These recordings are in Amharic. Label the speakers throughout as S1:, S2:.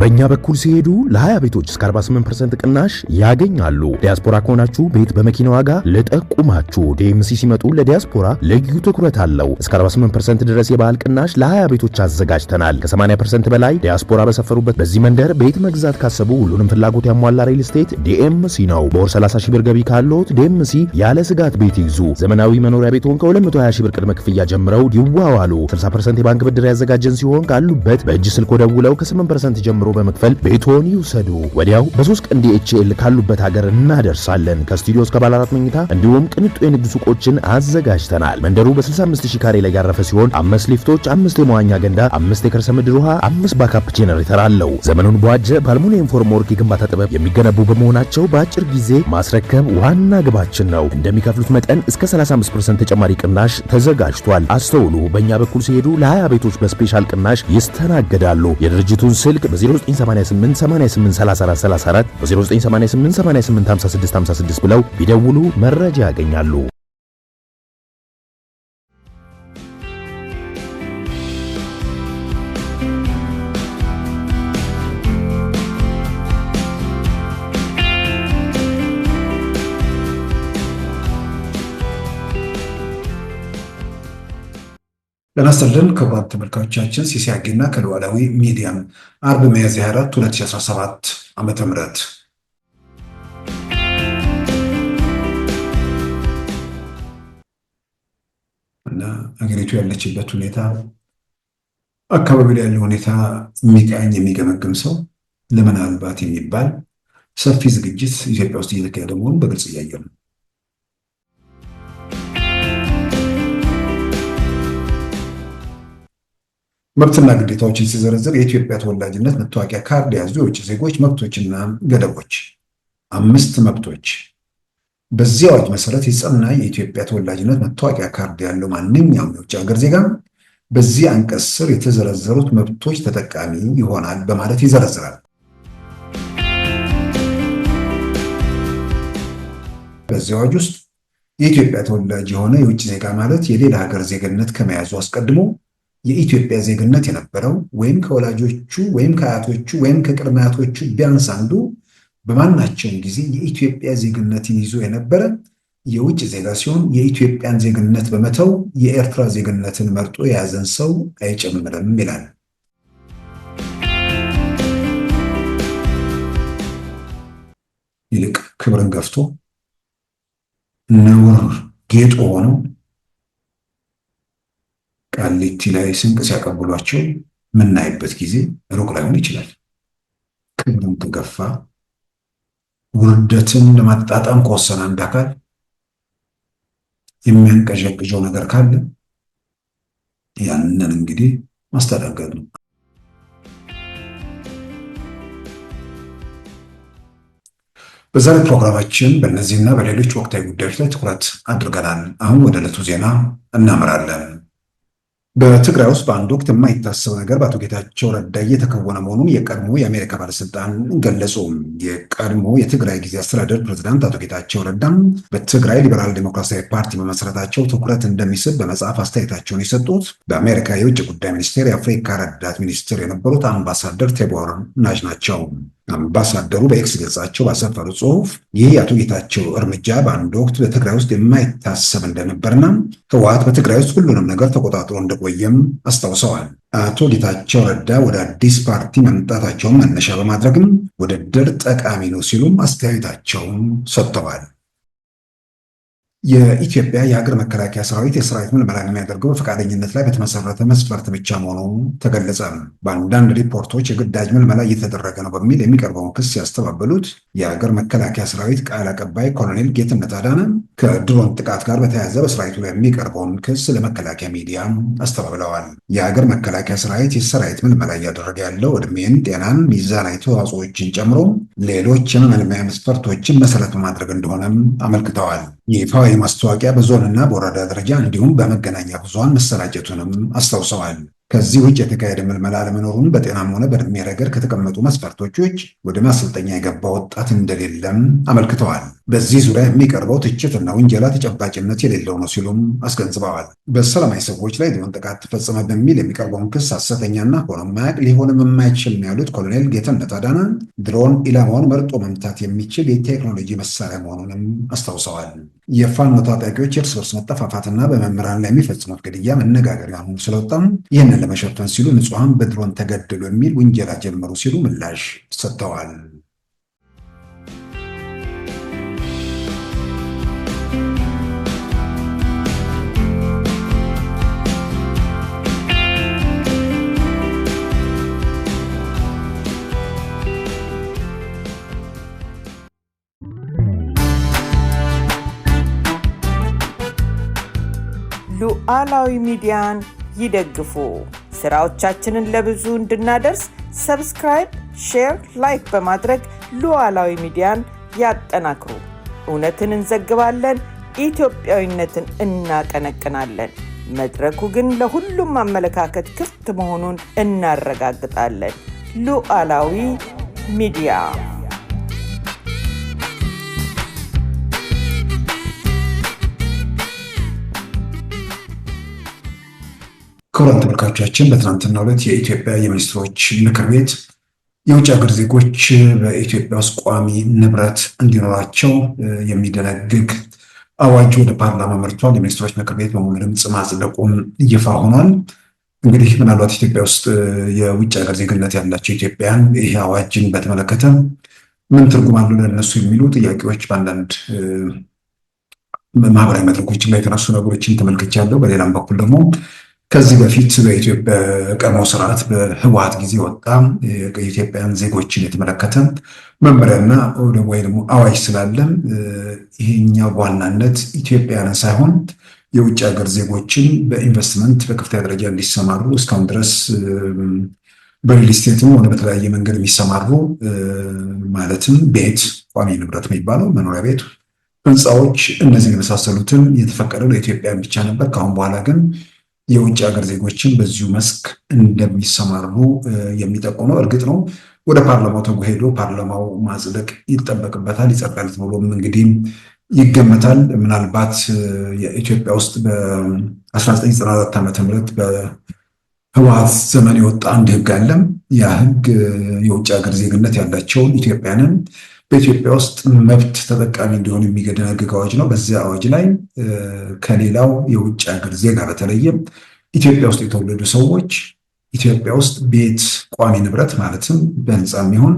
S1: በእኛ በኩል ሲሄዱ ለ20 ቤቶች እስከ 48% ቅናሽ ያገኛሉ። ዲያስፖራ ከሆናችሁ ቤት በመኪና ዋጋ ልጠቁማችሁ። ዲኤምሲ ሲመጡ ለዲያስፖራ ልዩ ትኩረት አለው። እስከ 48% ድረስ የባህል ቅናሽ ለ20 ቤቶች አዘጋጅተናል። ከ80% በላይ ዲያስፖራ በሰፈሩበት በዚህ መንደር ቤት መግዛት ካሰቡ ሁሉንም ፍላጎት ያሟላ ሪል ስቴት ዲኤምሲ ነው። በወር 30 ሺህ ብር ገቢ ካሎት ዲኤምሲ ያለ ስጋት ቤት ይግዙ። ዘመናዊ መኖሪያ ቤቶን ከ220 ሺህ ብር ቅድመ ክፍያ ጀምረው ይዋዋሉ። 60% የባንክ ብድር ያዘጋጀን ሲሆን ካሉበት በእጅ ስልክ ደውለው ከ8% ጀምሮ በመክፈል ቤቶን ይውሰዱ። ወዲያው በ3 ቀን ዲኤችኤል ካሉበት ሀገር እናደርሳለን። ከስቱዲዮ እስከ ባለ 4 መኝታ እንዲሁም ቅንጡ የንግድ ሱቆችን አዘጋጅተናል። መንደሩ በ65000 ካሬ ላይ ያረፈ ሲሆን 5 ሊፍቶች፣ 5 የመዋኛ ገንዳ፣ 5 የከርሰ ምድር ውሃ፣ 5 ባካፕ ጄነሬተር አለው። ዘመኑን በዋጀ በአልሙኒየም ፎርም ወርክ የግንባታ ጥበብ የሚገነቡ በመሆናቸው በአጭር ጊዜ ማስረከብ ዋና ግባችን ነው። እንደሚከፍሉት መጠን እስከ 35% ተጨማሪ ቅናሽ ተዘጋጅቷል። አስተውሉ። በእኛ በኩል ሲሄዱ ለ20 ቤቶች በስፔሻል ቅናሽ ይስተናገዳሉ። የድርጅቱን ስልክ በ0988 883434 በ0988 885656 ብለው ቢደውሉ መረጃ ያገኛሉ።
S2: ለናስተልን ክቡራን ተመልካቾቻችን ሲሲያጊና ከሉዓላዊ ሚዲያም አርብ ሚያዝያ 24 2017 ዓመተ ምህረት እና አገሪቱ ያለችበት ሁኔታ አካባቢ ላይ ያለው ሁኔታ የሚቃኝ የሚገመግም ሰው ለምናልባት የሚባል ሰፊ ዝግጅት ኢትዮጵያ ውስጥ እየተካሄደ መሆኑን በግልጽ እያየን ነው። መብትና ግዴታዎችን ሲዘረዝር የኢትዮጵያ ተወላጅነት መታወቂያ ካርድ የያዙ የውጭ ዜጎች መብቶችና ገደቦች 5 መብቶች። በዚህ አዋጅ መሰረት የጸና የኢትዮጵያ ተወላጅነት መታወቂያ ካርድ ያለው ማንኛውም የውጭ ሀገር ዜጋ በዚህ አንቀጽ ስር የተዘረዘሩት መብቶች ተጠቃሚ ይሆናል በማለት ይዘረዝራል። በዚህ አዋጅ ውስጥ የኢትዮጵያ ተወላጅ የሆነ የውጭ ዜጋ ማለት የሌላ ሀገር ዜግነት ከመያዙ አስቀድሞ የኢትዮጵያ ዜግነት የነበረው ወይም ከወላጆቹ ወይም ከአያቶቹ ወይም ከቅድመ አያቶቹ ቢያንስ አንዱ በማናቸውም ጊዜ የኢትዮጵያ ዜግነትን ይዞ የነበረ የውጭ ዜጋ ሲሆን የኢትዮጵያን ዜግነት በመተው የኤርትራ ዜግነትን መርጦ የያዘን ሰው አይጨምርም ይላል። ይልቅ ክብርን ገፍቶ ነውር ጌጡ ሆነው ቃሊቲ ላይ ስንቅ ሲያቀብሏቸው ምናይበት ጊዜ ሩቅ ላይሆን ይችላል። ክብርን ከገፋ ውርደትን ለማጣጣም ከወሰነ አንድ አካል የሚያንቀዠቅዠው ነገር ካለ ያንን እንግዲህ ማስተዳደር ነው። በዛሬ ፕሮግራማችን በእነዚህና በሌሎች ወቅታዊ ጉዳዮች ላይ ትኩረት አድርገናል። አሁን ወደ ዕለቱ ዜና እናመራለን። በትግራይ ውስጥ በአንድ ወቅት የማይታሰብ ነገር በአቶ ጌታቸው ረዳ እየተከወነ መሆኑን የቀድሞ የአሜሪካ ባለስልጣን ገለጹ። የቀድሞ የትግራይ ጊዜ አስተዳደር ፕሬዝዳንት አቶ ጌታቸው ረዳም በትግራይ ሊበራል ዴሞክራሲያዊ ፓርቲ መመስረታቸው ትኩረት እንደሚስብ በመጽሐፍ አስተያየታቸውን የሰጡት በአሜሪካ የውጭ ጉዳይ ሚኒስቴር የአፍሪካ ረዳት ሚኒስትር የነበሩት አምባሳደር ቴቦር ናጅ ናቸው። አምባሳደሩ በኤክስ ገጻቸው ባሰፈሩ ጽሑፍ ይህ የአቶ ጌታቸው እርምጃ በአንድ ወቅት በትግራይ ውስጥ የማይታሰብ እንደነበርና ህወሓት በትግራይ ውስጥ ሁሉንም ነገር ተቆጣጥሮ እንደቆየም አስታውሰዋል። አቶ ጌታቸው ረዳ ወደ አዲስ ፓርቲ መምጣታቸውን መነሻ በማድረግም ውድድር ጠቃሚ ነው ሲሉም አስተያየታቸውን ሰጥተዋል። የኢትዮጵያ የሀገር መከላከያ ሰራዊት የሰራዊት ምልመላ የሚያደርገው በፈቃደኝነት ላይ በተመሰረተ መስፈርት ብቻ መሆኑ ተገለጸ። በአንዳንድ ሪፖርቶች የግዳጅ ምልመላ እየተደረገ ነው በሚል የሚቀርበውን ክስ ያስተባበሉት የሀገር መከላከያ ሰራዊት ቃል አቀባይ ኮሎኔል ጌትነት አዳነ ከድሮን ጥቃት ጋር በተያያዘ በሰራዊቱ ላይ የሚቀርበውን ክስ ለመከላከያ ሚዲያ አስተባብለዋል። የሀገር መከላከያ ሰራዊት የሰራዊት ምልመላ እያደረገ ያለው እድሜን፣ ጤናን፣ ሚዛናዊ ተዋጽኦችን ጨምሮ ሌሎች የመመልመያ መስፈርቶችን መሰረት በማድረግ እንደሆነም አመልክተዋል። ይፋዊ ማስታወቂያ በዞንና በወረዳ ደረጃ እንዲሁም በመገናኛ ብዙሃን መሰራጨቱንም አስታውሰዋል። ከዚህ ውጭ የተካሄደ ምልመላ አለመኖሩን በጤናም ሆነ በእድሜ ረገድ ከተቀመጡ መስፈርቶች ውጭ ወደ ማሰልጠኛ የገባ ወጣት እንደሌለም አመልክተዋል። በዚህ ዙሪያ የሚቀርበው ትችትና ውንጀላ ተጨባጭነት የሌለው ነው ሲሉም አስገንዝበዋል። በሰላማዊ ሰዎች ላይ ድሮን ጥቃት ተፈጸመ በሚል የሚቀርበውን ክስ ሐሰተኛና ሆኖ ማያቅ ሊሆንም የማይችል ነው ያሉት ኮሎኔል ጌትነት አዳነ ድሮን ኢላማውን መርጦ መምታት የሚችል የቴክኖሎጂ መሳሪያ መሆኑንም አስታውሰዋል። የፋኖ ታጣቂዎች የእርስ በርስ መጠፋፋትና በመምህራን ላይ የሚፈጽሙት ግድያ መነጋገሪያ ሆኖ ስለወጣም ይህንን ለመሸፈን ሲሉ ንጹሐን በድሮን ተገደሉ የሚል ውንጀላ ጀመሩ ሲሉ ምላሽ ሰጥተዋል።
S3: ሉዓላዊ ሚዲያን ይደግፉ። ስራዎቻችንን ለብዙ እንድናደርስ ሰብስክራይብ፣ ሼር፣ ላይክ በማድረግ ሉዓላዊ ሚዲያን ያጠናክሩ። እውነትን እንዘግባለን፣ ኢትዮጵያዊነትን እናቀነቅናለን። መድረኩ ግን ለሁሉም አመለካከት ክፍት መሆኑን እናረጋግጣለን። ሉዓላዊ ሚዲያ።
S2: ክቡራን ተመልካቾቻችን በትናንትናው ዕለት የኢትዮጵያ የሚኒስትሮች ምክር ቤት የውጭ ሀገር ዜጎች በኢትዮጵያ ውስጥ ቋሚ ንብረት እንዲኖራቸው የሚደነግግ አዋጅ ወደ ፓርላማ መርቷል። የሚኒስትሮች ምክር ቤት በሙሉ ድምፅ ማጽደቁም ይፋ ሆኗል። እንግዲህ ምናልባት ኢትዮጵያ ውስጥ የውጭ ሀገር ዜግነት ያላቸው ኢትዮጵያውያን ይህ አዋጅን በተመለከተ ምን ትርጉም አለው ለእነሱ የሚሉ ጥያቄዎች በአንዳንድ ማህበራዊ መድረኮች ላይ የተነሱ ነገሮችን ተመልክቻለሁ። በሌላም በኩል ደግሞ ከዚህ በፊት በኢትዮጵያ ቀድሞ ስርዓት በህወሓት ጊዜ ወጣ የኢትዮጵያን ዜጎችን የተመለከተ መመሪያና ወይ ደግሞ አዋጅ ስላለ ይሄኛው በዋናነት ኢትዮጵያውያንን ሳይሆን የውጭ ሀገር ዜጎችን በኢንቨስትመንት በከፍተኛ ደረጃ እንዲሰማሩ እስካሁን ድረስ በሪል ስቴትም ሆነ በተለያየ መንገድ የሚሰማሩ ማለትም ቤት፣ ቋሚ ንብረት የሚባለው መኖሪያ ቤት፣ ህንፃዎች፣ እነዚህ የመሳሰሉትን የተፈቀደው ለኢትዮጵያን ብቻ ነበር። ከአሁን በኋላ ግን የውጭ ሀገር ዜጎችን በዚሁ መስክ እንደሚሰማሩ የሚጠቁመው እርግጥ ነው። ወደ ፓርላማው ተሄዶ ፓርላማው ማጽደቅ ይጠበቅበታል። ይጸድቃል ተብሎም እንግዲህ ይገመታል። ምናልባት የኢትዮጵያ ውስጥ በ1994 ዓ.ም በህወሓት ዘመን የወጣ አንድ ህግ አለ። ያ ህግ የውጭ ሀገር ዜግነት ያላቸውን ኢትዮጵያንን በኢትዮጵያ ውስጥ መብት ተጠቃሚ እንዲሆኑ የሚደነግግ አዋጅ ነው። በዚያ አዋጅ ላይ ከሌላው የውጭ ሀገር ዜጋ በተለየ ኢትዮጵያ ውስጥ የተወለዱ ሰዎች ኢትዮጵያ ውስጥ ቤት፣ ቋሚ ንብረት ማለትም በህንፃም ይሁን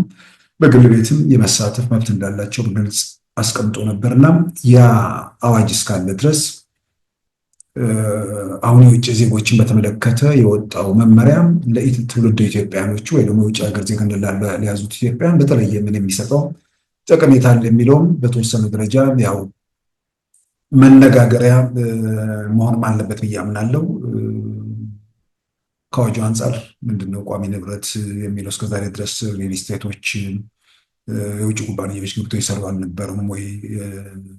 S2: በግል ቤትም የመሳተፍ መብት እንዳላቸው በግልጽ አስቀምጦ ነበርና ያ አዋጅ እስካለ ድረስ አሁን የውጭ ዜጎችን በተመለከተ የወጣው መመሪያ ለትውልደ ኢትዮጵያኖቹ ወይ ደግሞ የውጭ ሀገር ዜግነት ለያዙት ኢትዮጵያን በተለየ ምን የሚሰጠው ጠቀሜታ የሚለውም በተወሰነ ደረጃ ያው መነጋገሪያ መሆንም አለበት ብዬ አምናለሁ። ከአዋጁ አንጻር ምንድነው ቋሚ ንብረት የሚለው እስከዛሬ ድረስ ሪል ስቴቶች የውጭ ኩባንያዎች ገብተው ይሰሩ አልነበረም ወይ?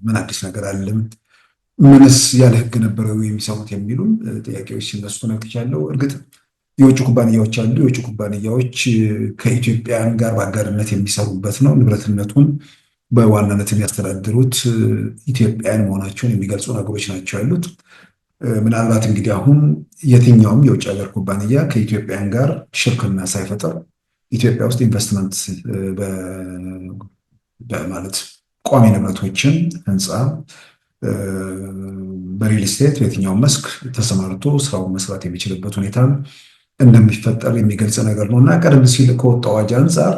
S2: ምን አዲስ ነገር አለ? ምንስ ያለ ህግ ነበረው የሚሰሩት የሚሉም ጥያቄዎች ሲነሱ ተመልክቻለሁ። እርግጥ የውጭ ኩባንያዎች አሉ። የውጭ ኩባንያዎች ከኢትዮጵያን ጋር በአጋርነት የሚሰሩበት ነው። ንብረትነቱን በዋናነት የሚያስተዳድሩት ኢትዮጵያን መሆናቸውን የሚገልጹ ነገሮች ናቸው ያሉት። ምናልባት እንግዲህ አሁን የትኛውም የውጭ ሀገር ኩባንያ ከኢትዮጵያን ጋር ሽርክና ሳይፈጠር ኢትዮጵያ ውስጥ ኢንቨስትመንት በማለት ቋሚ ንብረቶችን፣ ህንፃ፣ በሪል ስቴት በየትኛውም መስክ ተሰማርቶ ስራውን መስራት የሚችልበት ሁኔታ እንደሚፈጠር የሚገልጽ ነገር ነው እና ቀደም ሲል ከወጣው አዋጅ አንጻር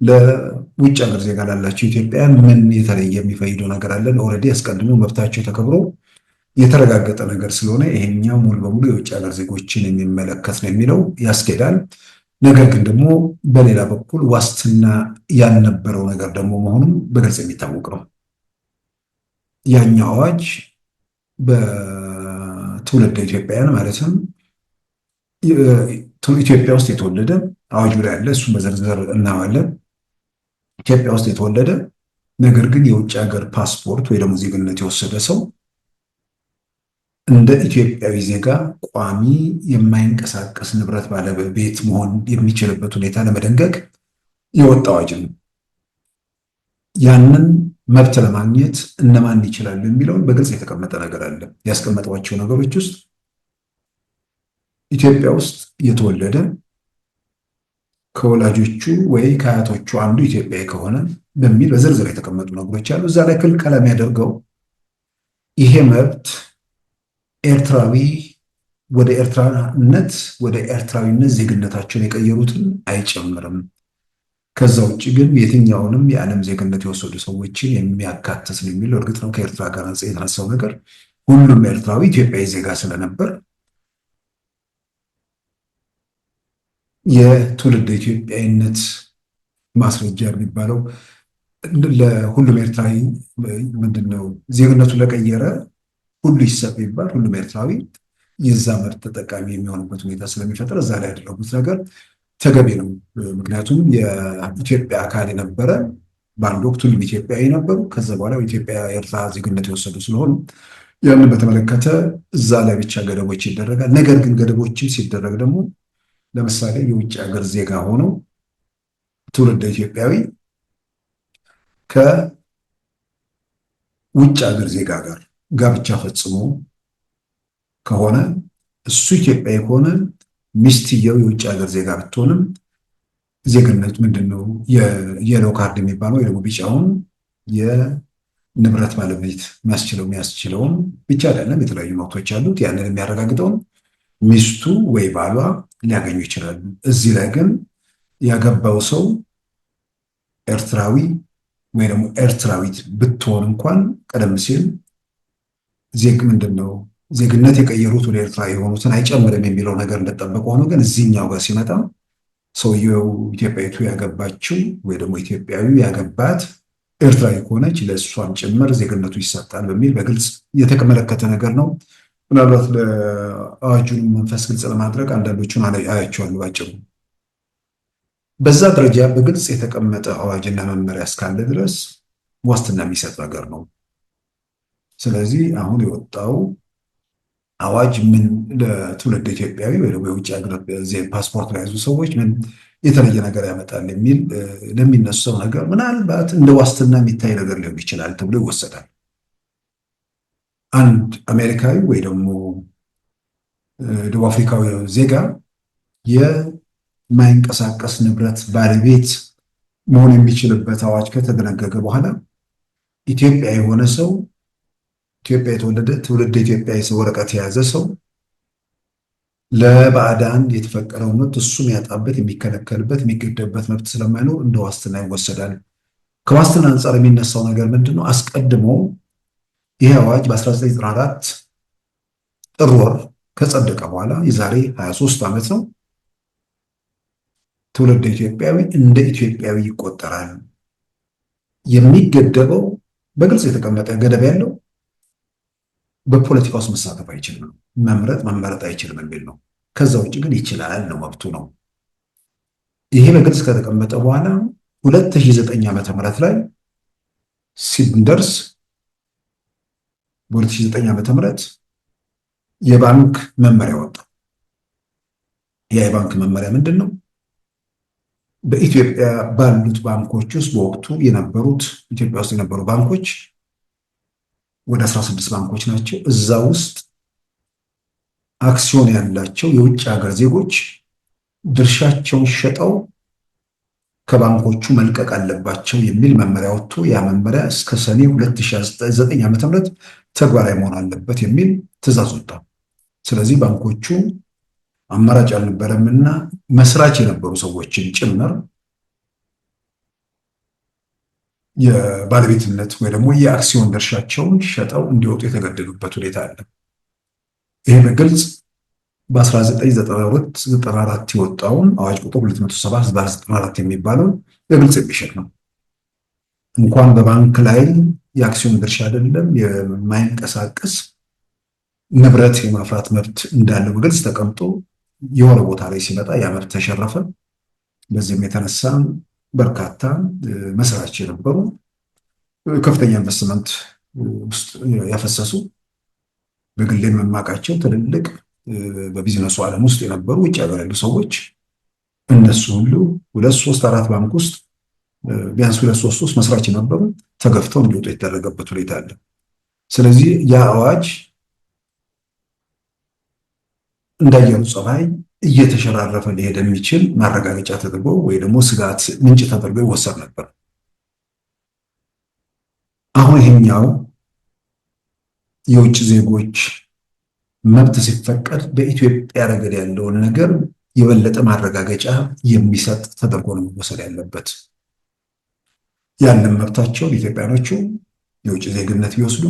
S2: ለውጭ ሀገር ዜጋ ላላቸው ኢትዮጵያውያን ምን የተለየ የሚፈይደው ነገር አለ? ኦልሬዲ አስቀድሞ መብታቸው ተከብሮ የተረጋገጠ ነገር ስለሆነ ይሄኛው ሙሉ በሙሉ የውጭ ሀገር ዜጎችን የሚመለከት ነው የሚለው ያስኬዳል። ነገር ግን ደግሞ በሌላ በኩል ዋስትና ያልነበረው ነገር ደግሞ መሆኑን በግልጽ የሚታወቅ ነው። ያኛው አዋጅ በትውልደ ኢትዮጵያውያን ማለትም ኢትዮጵያ ውስጥ የተወለደ አዋጁ ላይ ያለ እሱን በዝርዝር እናዋለን። ኢትዮጵያ ውስጥ የተወለደ ነገር ግን የውጭ ሀገር ፓስፖርት ወይ ደግሞ ዜግነት የወሰደ ሰው እንደ ኢትዮጵያዊ ዜጋ ቋሚ የማይንቀሳቀስ ንብረት ባለቤት መሆን የሚችልበት ሁኔታ ለመደንገግ የወጣ አዋጅ ነው። ያንን መብት ለማግኘት እነማን ይችላሉ የሚለውን በግልጽ የተቀመጠ ነገር አለ። ያስቀመጧቸው ነገሮች ውስጥ ኢትዮጵያ ውስጥ የተወለደ ከወላጆቹ ወይ ከአያቶቹ አንዱ ኢትዮጵያዊ ከሆነ በሚል በዝርዝር የተቀመጡ ነገሮች አሉ። እዛ ላይ ክልከላ የሚያደርገው ይሄ መብት ኤርትራዊ ወደ ኤርትራዊነት ዜግነታቸውን የቀየሩትን አይጨምርም። ከዛ ውጭ ግን የትኛውንም የዓለም ዜግነት የወሰዱ ሰዎችን የሚያካትት ነው የሚለው። እርግጥ ነው ከኤርትራ ጋር የተነሳው ነገር ሁሉም ኤርትራዊ ኢትዮጵያዊ ዜጋ ስለነበር የትውልድ ኢትዮጵያዊነት ማስረጃ የሚባለው ለሁሉም ኤርትራዊ ምንድነው ዜግነቱ ለቀየረ ሁሉ ይሰጥ ይባል ሁሉም ኤርትራዊ የዛ መብት ተጠቃሚ የሚሆንበት ሁኔታ ስለሚፈጥር እዛ ላይ ያደረጉት ነገር ተገቢ ነው። ምክንያቱም የኢትዮጵያ አካል የነበረ በአንድ ወቅት ሁሉም ኢትዮጵያዊ ነበሩ። ከዛ በኋላ ኢትዮጵያ ኤርትራ ዜግነት የወሰዱ ስለሆኑ ያንን በተመለከተ እዛ ላይ ብቻ ገደቦች ይደረጋል። ነገር ግን ገደቦችን ሲደረግ ደግሞ ለምሳሌ የውጭ ሀገር ዜጋ ሆነው ትውልደ ኢትዮጵያዊ ከውጭ ሀገር ዜጋ ጋር ጋብቻ ፈጽሞ ከሆነ እሱ ኢትዮጵያዊ ከሆነ ሚስትየው የውጭ ሀገር ዜጋ ብትሆንም ዜግነቱ ምንድነው የየሎ ካርድ የሚባለው ወይ ደግሞ ቢጫውን የንብረት ባለቤት የሚያስችለውን ብቻ አይደለም፣ የተለያዩ መብቶች አሉት። ያንን የሚያረጋግጠውን ሚስቱ ወይ ባሏ ሊያገኙ ይችላሉ። እዚህ ላይ ግን ያገባው ሰው ኤርትራዊ ወይ ደግሞ ኤርትራዊት ብትሆን እንኳን ቀደም ሲል ምንድነው ዜግነት የቀየሩት ወደ ኤርትራ የሆኑትን አይጨምርም የሚለው ነገር እንደጠበቀ ሆኖ ግን እዚህኛው ጋር ሲመጣ ሰውየው ኢትዮጵያዊቱ ያገባችው ወይ ደግሞ ኢትዮጵያዊ ያገባት ኤርትራዊ ከሆነች ለእሷም ጭምር ዜግነቱ ይሰጣል በሚል በግልጽ የተመለከተ ነገር ነው። ምናልባት ለአዋጁን መንፈስ ግልጽ ለማድረግ አንዳንዶቹን አያቸዋለሁ ባጭሩ። በዛ ደረጃ በግልጽ የተቀመጠ አዋጅና መመሪያ እስካለ ድረስ ዋስትና የሚሰጥ ነገር ነው። ስለዚህ አሁን የወጣው አዋጅ ምን ለትውልድ ኢትዮጵያዊ ወይ ደግሞ የውጭ ሀገር ፓስፖርት ለያዙ ሰዎች ምን የተለየ ነገር ያመጣል የሚል ለሚነሳው ነገር ምናልባት እንደ ዋስትና የሚታይ ነገር ሊሆን ይችላል ተብሎ ይወሰዳል። አንድ አሜሪካዊ ወይ ደግሞ ደቡብ አፍሪካዊ ዜጋ የማይንቀሳቀስ ንብረት ባለቤት መሆን የሚችልበት አዋጅ ከተደነገገ በኋላ ኢትዮጵያ የሆነ ሰው ኢትዮጵያ የተወለደ ትውልድ ኢትዮጵያ ወረቀት የያዘ ሰው ለባዕዳን የተፈቀደው መብት እሱ የሚያጣበት የሚከለከልበት የሚገደብበት መብት ስለማይኖር እንደ ዋስትና ይወሰዳል። ከዋስትና አንጻር የሚነሳው ነገር ምንድነው? አስቀድሞ ይህ አዋጅ በ1994 ጥር ወር ከጸደቀ በኋላ የዛሬ 23 ዓመት ነው። ትውልድ ኢትዮጵያዊ እንደ ኢትዮጵያዊ ይቆጠራል። የሚገደበው በግልጽ የተቀመጠ ገደብ ያለው በፖለቲካ ውስጥ መሳተፍ አይችልም፣ መመረጥ አይችልም የሚል ነው። ከዛ ውጭ ግን ይችላል ነው፣ መብቱ ነው። ይሄ በግልጽ ከተቀመጠ በኋላ 2009 ዓመተ ምህረት ላይ ሲደርስ በ2009 ዓመተ ምህረት የባንክ መመሪያ ወጣ። ያ የባንክ መመሪያ ምንድን ነው? በኢትዮጵያ ባሉት ባንኮች ውስጥ በወቅቱ የነበሩት ኢትዮጵያ ውስጥ የነበሩ ባንኮች ወደ 16 ባንኮች ናቸው። እዛ ውስጥ አክሲዮን ያላቸው የውጭ ሀገር ዜጎች ድርሻቸውን ሸጠው ከባንኮቹ መልቀቅ አለባቸው የሚል መመሪያ ወጥቶ ያ መመሪያ እስከ ሰኔ 2009 ዓ.ም ተግባራዊ መሆን አለበት የሚል ትዕዛዝ ወጣ። ስለዚህ ባንኮቹ አማራጭ አልነበረምና መስራች የነበሩ ሰዎችን ጭምር የባለቤትነት ወይ ደግሞ የአክሲዮን ድርሻቸውን ሸጠው እንዲወጡ የተገደዱበት ሁኔታ አለ። ይሄ በግልጽ በ1992-94 የወጣውን አዋጅ ቁጥር 207/94 የሚባለው በግልጽ የሚሸጥ ነው። እንኳን በባንክ ላይ የአክሲዮን ድርሻ አይደለም የማይንቀሳቀስ ንብረት የማፍራት መብት እንዳለው በግልጽ ተቀምጦ የሆነ ቦታ ላይ ሲመጣ ያ መብት ተሸረፈ። በዚህም የተነሳ በርካታ መስራች የነበሩ ከፍተኛ ኢንቨስትመንት ውስጥ ያፈሰሱ በግሌ የማውቃቸው ትልልቅ በቢዝነሱ ዓለም ውስጥ የነበሩ ውጭ ሀገር ያሉ ሰዎች እነሱ ሁሉ 2 3 4 ባንክ ውስጥ ቢያንስ 2 3 3 መስራች የነበሩ ተገፍተው እንዲወጡ የተደረገበት ሁኔታ አለ። ስለዚህ ያ አዋጅ እንዳየሩ ጸባይ እየተሸራረፈ ሊሄድ የሚችል ማረጋገጫ ተደርጎ ወይ ደግሞ ስጋት ምንጭ ተደርጎ ይወሰድ ነበር። አሁን ይሄኛው የውጭ ዜጎች መብት ሲፈቀድ በኢትዮጵያ ረገድ ያለውን ነገር የበለጠ ማረጋገጫ የሚሰጥ ተደርጎ ነው መወሰድ ያለበት። ያንን መብታቸው ኢትዮጵያኖቹ የውጭ ዜግነት ቢወስዱ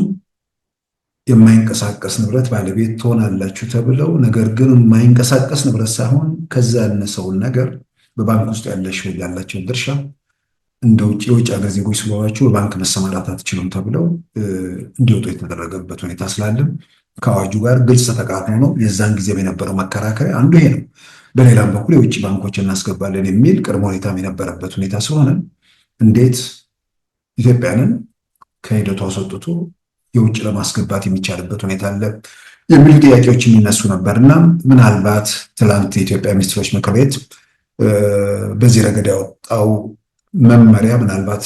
S2: የማይንቀሳቀስ ንብረት ባለቤት ትሆናላችሁ ተብለው፣ ነገር ግን የማይንቀሳቀስ ንብረት ሳይሆን ከዛ ያነሰውን ነገር በባንክ ውስጥ ያላቸውን ድርሻ እንደ የውጭ ሀገር ዜጎች ስለሆናችሁ በባንክ መሰማራት አትችሉም ተብለው እንዲወጡ የተደረገበት ሁኔታ ስላለን ከአዋጁ ጋር ግልጽ ተቃርኖ ነው። የዛን ጊዜ የነበረው መከራከሪያ አንዱ ይሄ ነው። በሌላም በኩል የውጭ ባንኮች እናስገባለን የሚል ቅድመ ሁኔታም የነበረበት ሁኔታ ስለሆነ እንዴት ኢትዮጵያንን ከሂደቱ አስወጥቶ የውጭ ለማስገባት የሚቻልበት ሁኔታ አለ የሚሉ ጥያቄዎች የሚነሱ ነበርና ምናልባት ትላንት የኢትዮጵያ ሚኒስትሮች ምክር ቤት በዚህ ረገድ ያወጣው መመሪያ ምናልባት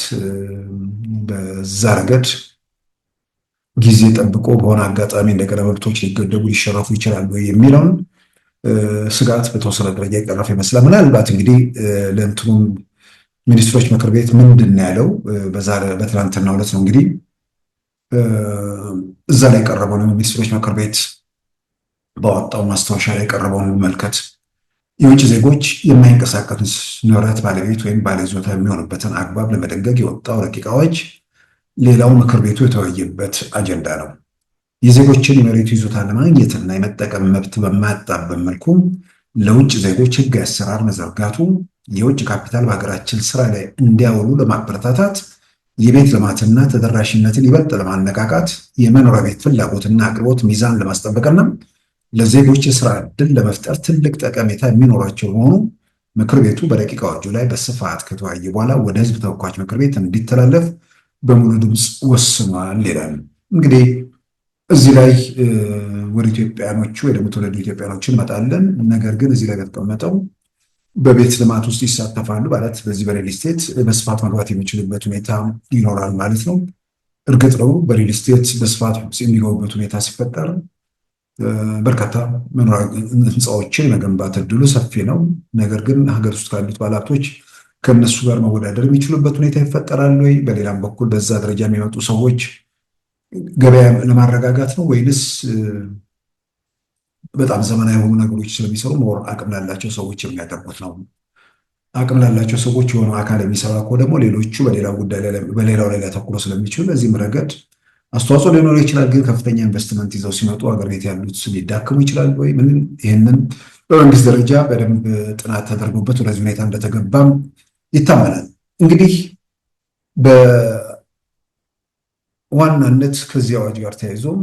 S2: በዛ ረገድ ጊዜ ጠብቆ በሆነ አጋጣሚ እንደገና መብቶች ሊገደቡ ሊሸረፉ ይችላሉ የሚለውን ስጋት በተወሰነ ደረጃ የቀረፈ ይመስላል። ምናልባት እንግዲህ ለእንትኑም ሚኒስትሮች ምክር ቤት ምንድን ያለው በትናንትናው ዕለት ነው እንግዲህ እዛ ላይ የቀረበውን ሚኒስትሮች ምክር ቤት ባወጣው ማስታወሻ ላይ የቀረበውን መልከት የውጭ ዜጎች የማይንቀሳቀስ ንብረት ባለቤት ወይም ባለይዞታ የሚሆኑበትን አግባብ ለመደንገግ የወጣው ረቂቅ አዋጅ ሌላው ምክር ቤቱ የተወያየበት አጀንዳ ነው። የዜጎችን የመሬቱ ይዞታ ለማግኘትና የመጠቀም መብት በማያጣበብ መልኩ ለውጭ ዜጎች ሕጋዊ አሰራር መዘርጋቱ የውጭ ካፒታል በሀገራችን ስራ ላይ እንዲያውሉ ለማበረታታት የቤት ልማትና ተደራሽነትን ይበልጥ ለማነቃቃት የመኖሪያ ቤት ፍላጎትና አቅርቦት ሚዛን ለማስጠበቅና ለዜጎች የስራ ዕድል ለመፍጠር ትልቅ ጠቀሜታ የሚኖራቸው መሆኑ ምክር ቤቱ በረቂቅ አዋጁ ላይ በስፋት ከተወያየ በኋላ ወደ ህዝብ ተወካዮች ምክር ቤት እንዲተላለፍ በሙሉ ድምፅ ወስኗል ይላል። እንግዲህ እዚህ ላይ ወደ ኢትዮጵያኖቹ ወይ ደግሞ ትውልደ ኢትዮጵያኖች እንመጣለን። ነገር ግን እዚህ ላይ በተቀመጠው በቤት ልማት ውስጥ ይሳተፋሉ ማለት በዚህ በሪል ስቴት በስፋት መግባት የሚችሉበት ሁኔታ ይኖራል ማለት ነው። እርግጥ ነው በሪል ስቴት በስፋት የሚገቡበት ሁኔታ ሲፈጠር በርካታ መኖሪያ ህንፃዎችን መገንባት እድሉ ሰፊ ነው። ነገር ግን ሀገር ውስጥ ካሉት ባለሀብቶች ከነሱ ጋር መወዳደር የሚችሉበት ሁኔታ ይፈጠራል ወይ? በሌላም በኩል በዛ ደረጃ የሚመጡ ሰዎች ገበያ ለማረጋጋት ነው ወይንስ በጣም ዘመናዊ የሆኑ ነገሮች ስለሚሰሩ መወር አቅም ላላቸው ሰዎች የሚያደርጉት ነው? አቅም ላላቸው ሰዎች የሆነው አካል የሚሰራ እኮ ደግሞ ሌሎቹ በሌላው ላይ ሊያተኩሩ ስለሚችሉ በዚህም ረገድ አስተዋጽኦ ሊኖር ይችላል። ግን ከፍተኛ ኢንቨስትመንት ይዘው ሲመጡ ሀገር ቤት ያሉት ሊዳክሙ ይችላል ወይ? ይህንን በመንግስት ደረጃ በደንብ ጥናት ተደርጎበት ወደዚህ ሁኔታ እንደተገባም ይታመናል። እንግዲህ በዋናነት ከዚህ አዋጅ ጋር ተያይዞም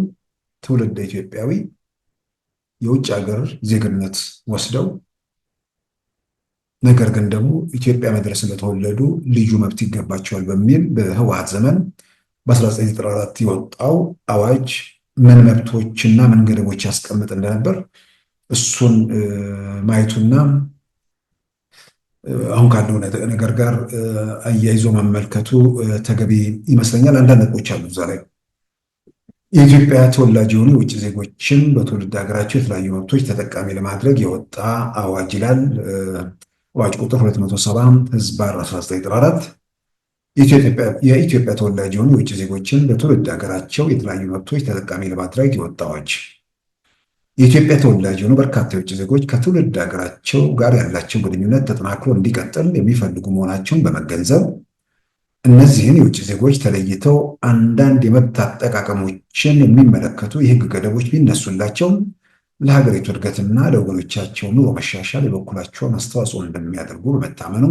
S2: ትውልደ ኢትዮጵያዊ የውጭ ሀገር ዜግነት ወስደው ነገር ግን ደግሞ ኢትዮጵያ ምድር ስለተወለዱ ልዩ መብት ይገባቸዋል በሚል በህወሓት ዘመን በ1994 የወጣው አዋጅ ምን መብቶችና ምን ገደቦች ያስቀምጥ እንደነበር እሱን ማየቱና አሁን ካለው ነገር ጋር አያይዞ መመልከቱ ተገቢ ይመስለኛል። አንዳንድ ነጥቦች አሉ እዛ ላይ። የኢትዮጵያ ተወላጅ የሆኑ የውጭ ዜጎችን በትውልድ ሀገራቸው የተለያዩ መብቶች ተጠቃሚ ለማድረግ የወጣ አዋጅ ይላል። አዋጅ ቁጥር 270/1994 የኢትዮጵያ ተወላጅ የሆኑ የውጭ ዜጎችን በትውልድ ሀገራቸው የተለያዩ መብቶች ተጠቃሚ ለማድረግ የወጣ አዋጅ የኢትዮጵያ ተወላጅ የሆኑ በርካታ የውጭ ዜጎች ከትውልድ ሀገራቸው ጋር ያላቸው ግንኙነት ተጠናክሮ እንዲቀጥል የሚፈልጉ መሆናቸውን በመገንዘብ እነዚህን የውጭ ዜጎች ተለይተው አንዳንድ የመብት አጠቃቀሞችን የሚመለከቱ የሕግ ገደቦች ቢነሱላቸው ለሀገሪቱ እድገትና ለወገኖቻቸው ኑሮ መሻሻል የበኩላቸውን አስተዋጽኦ እንደሚያደርጉ በመታመኑ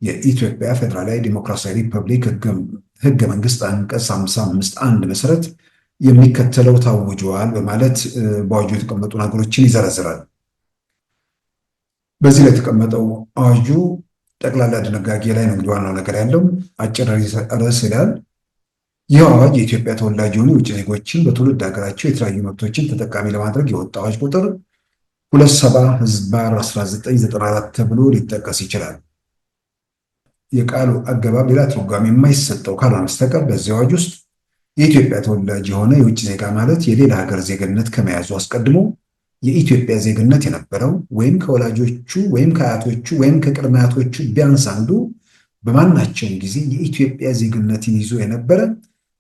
S2: የኢትዮጵያ ፌዴራላዊ ዲሞክራሲያዊ ሪፐብሊክ ሕገ መንግስት አንቀጽ 55(1) መሰረት የሚከተለው ታውጇል በማለት በአዋጁ የተቀመጡ ነገሮችን ይዘረዝራል። በዚህ ላይ የተቀመጠው አዋጁ ጠቅላላ ድንጋጌ ላይ ነው እንግዲህ ዋናው ነገር ያለው። አጭር ርዕስ ይላል። ይህ አዋጅ የኢትዮጵያ ተወላጅ የሆኑ የውጭ ዜጎችን በትውልድ ሀገራቸው የተለያዩ መብቶችን ተጠቃሚ ለማድረግ የወጣ አዋጅ ቁጥር 27/1994 ተብሎ ሊጠቀስ ይችላል። የቃሉ አገባብ ሌላ ትርጓሜ የማይሰጠው ካልሆነ በስተቀር በዚህ አዋጅ ውስጥ የኢትዮጵያ ተወላጅ የሆነ የውጭ ዜጋ ማለት የሌላ ሀገር ዜግነት ከመያዙ አስቀድሞ የኢትዮጵያ ዜግነት የነበረው ወይም ከወላጆቹ ወይም ከአያቶቹ ወይም ከቅድመ አያቶቹ ቢያንስ አንዱ በማናቸውም ጊዜ የኢትዮጵያ ዜግነትን ይዞ የነበረ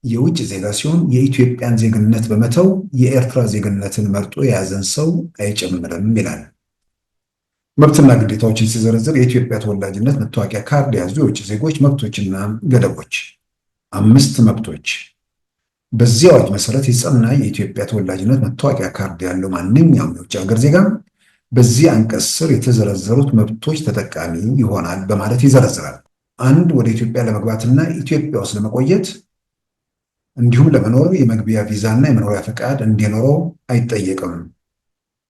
S2: የውጭ ዜጋ ሲሆን የኢትዮጵያን ዜግነት በመተው የኤርትራ ዜግነትን መርጦ የያዘን ሰው አይጨምርም ይላል። መብትና ግዴታዎችን ሲዘረዝር የኢትዮጵያ ተወላጅነት መታወቂያ ካርድ የያዙ የውጭ ዜጎች መብቶችና ገደቦች 5 መብቶች። በዚህ አዋጅ መሰረት የጸና የኢትዮጵያ ተወላጅነት መታወቂያ ካርድ ያለው ማንኛውም የውጭ ሀገር ዜጋ በዚህ አንቀጽ ስር የተዘረዘሩት መብቶች ተጠቃሚ ይሆናል በማለት ይዘረዝራል። 1. ወደ ኢትዮጵያ ለመግባትና ኢትዮጵያ ውስጥ ለመቆየት እንዲሁም ለመኖር የመግቢያ ቪዛና የመኖሪያ ፈቃድ እንዲኖረው አይጠየቅም።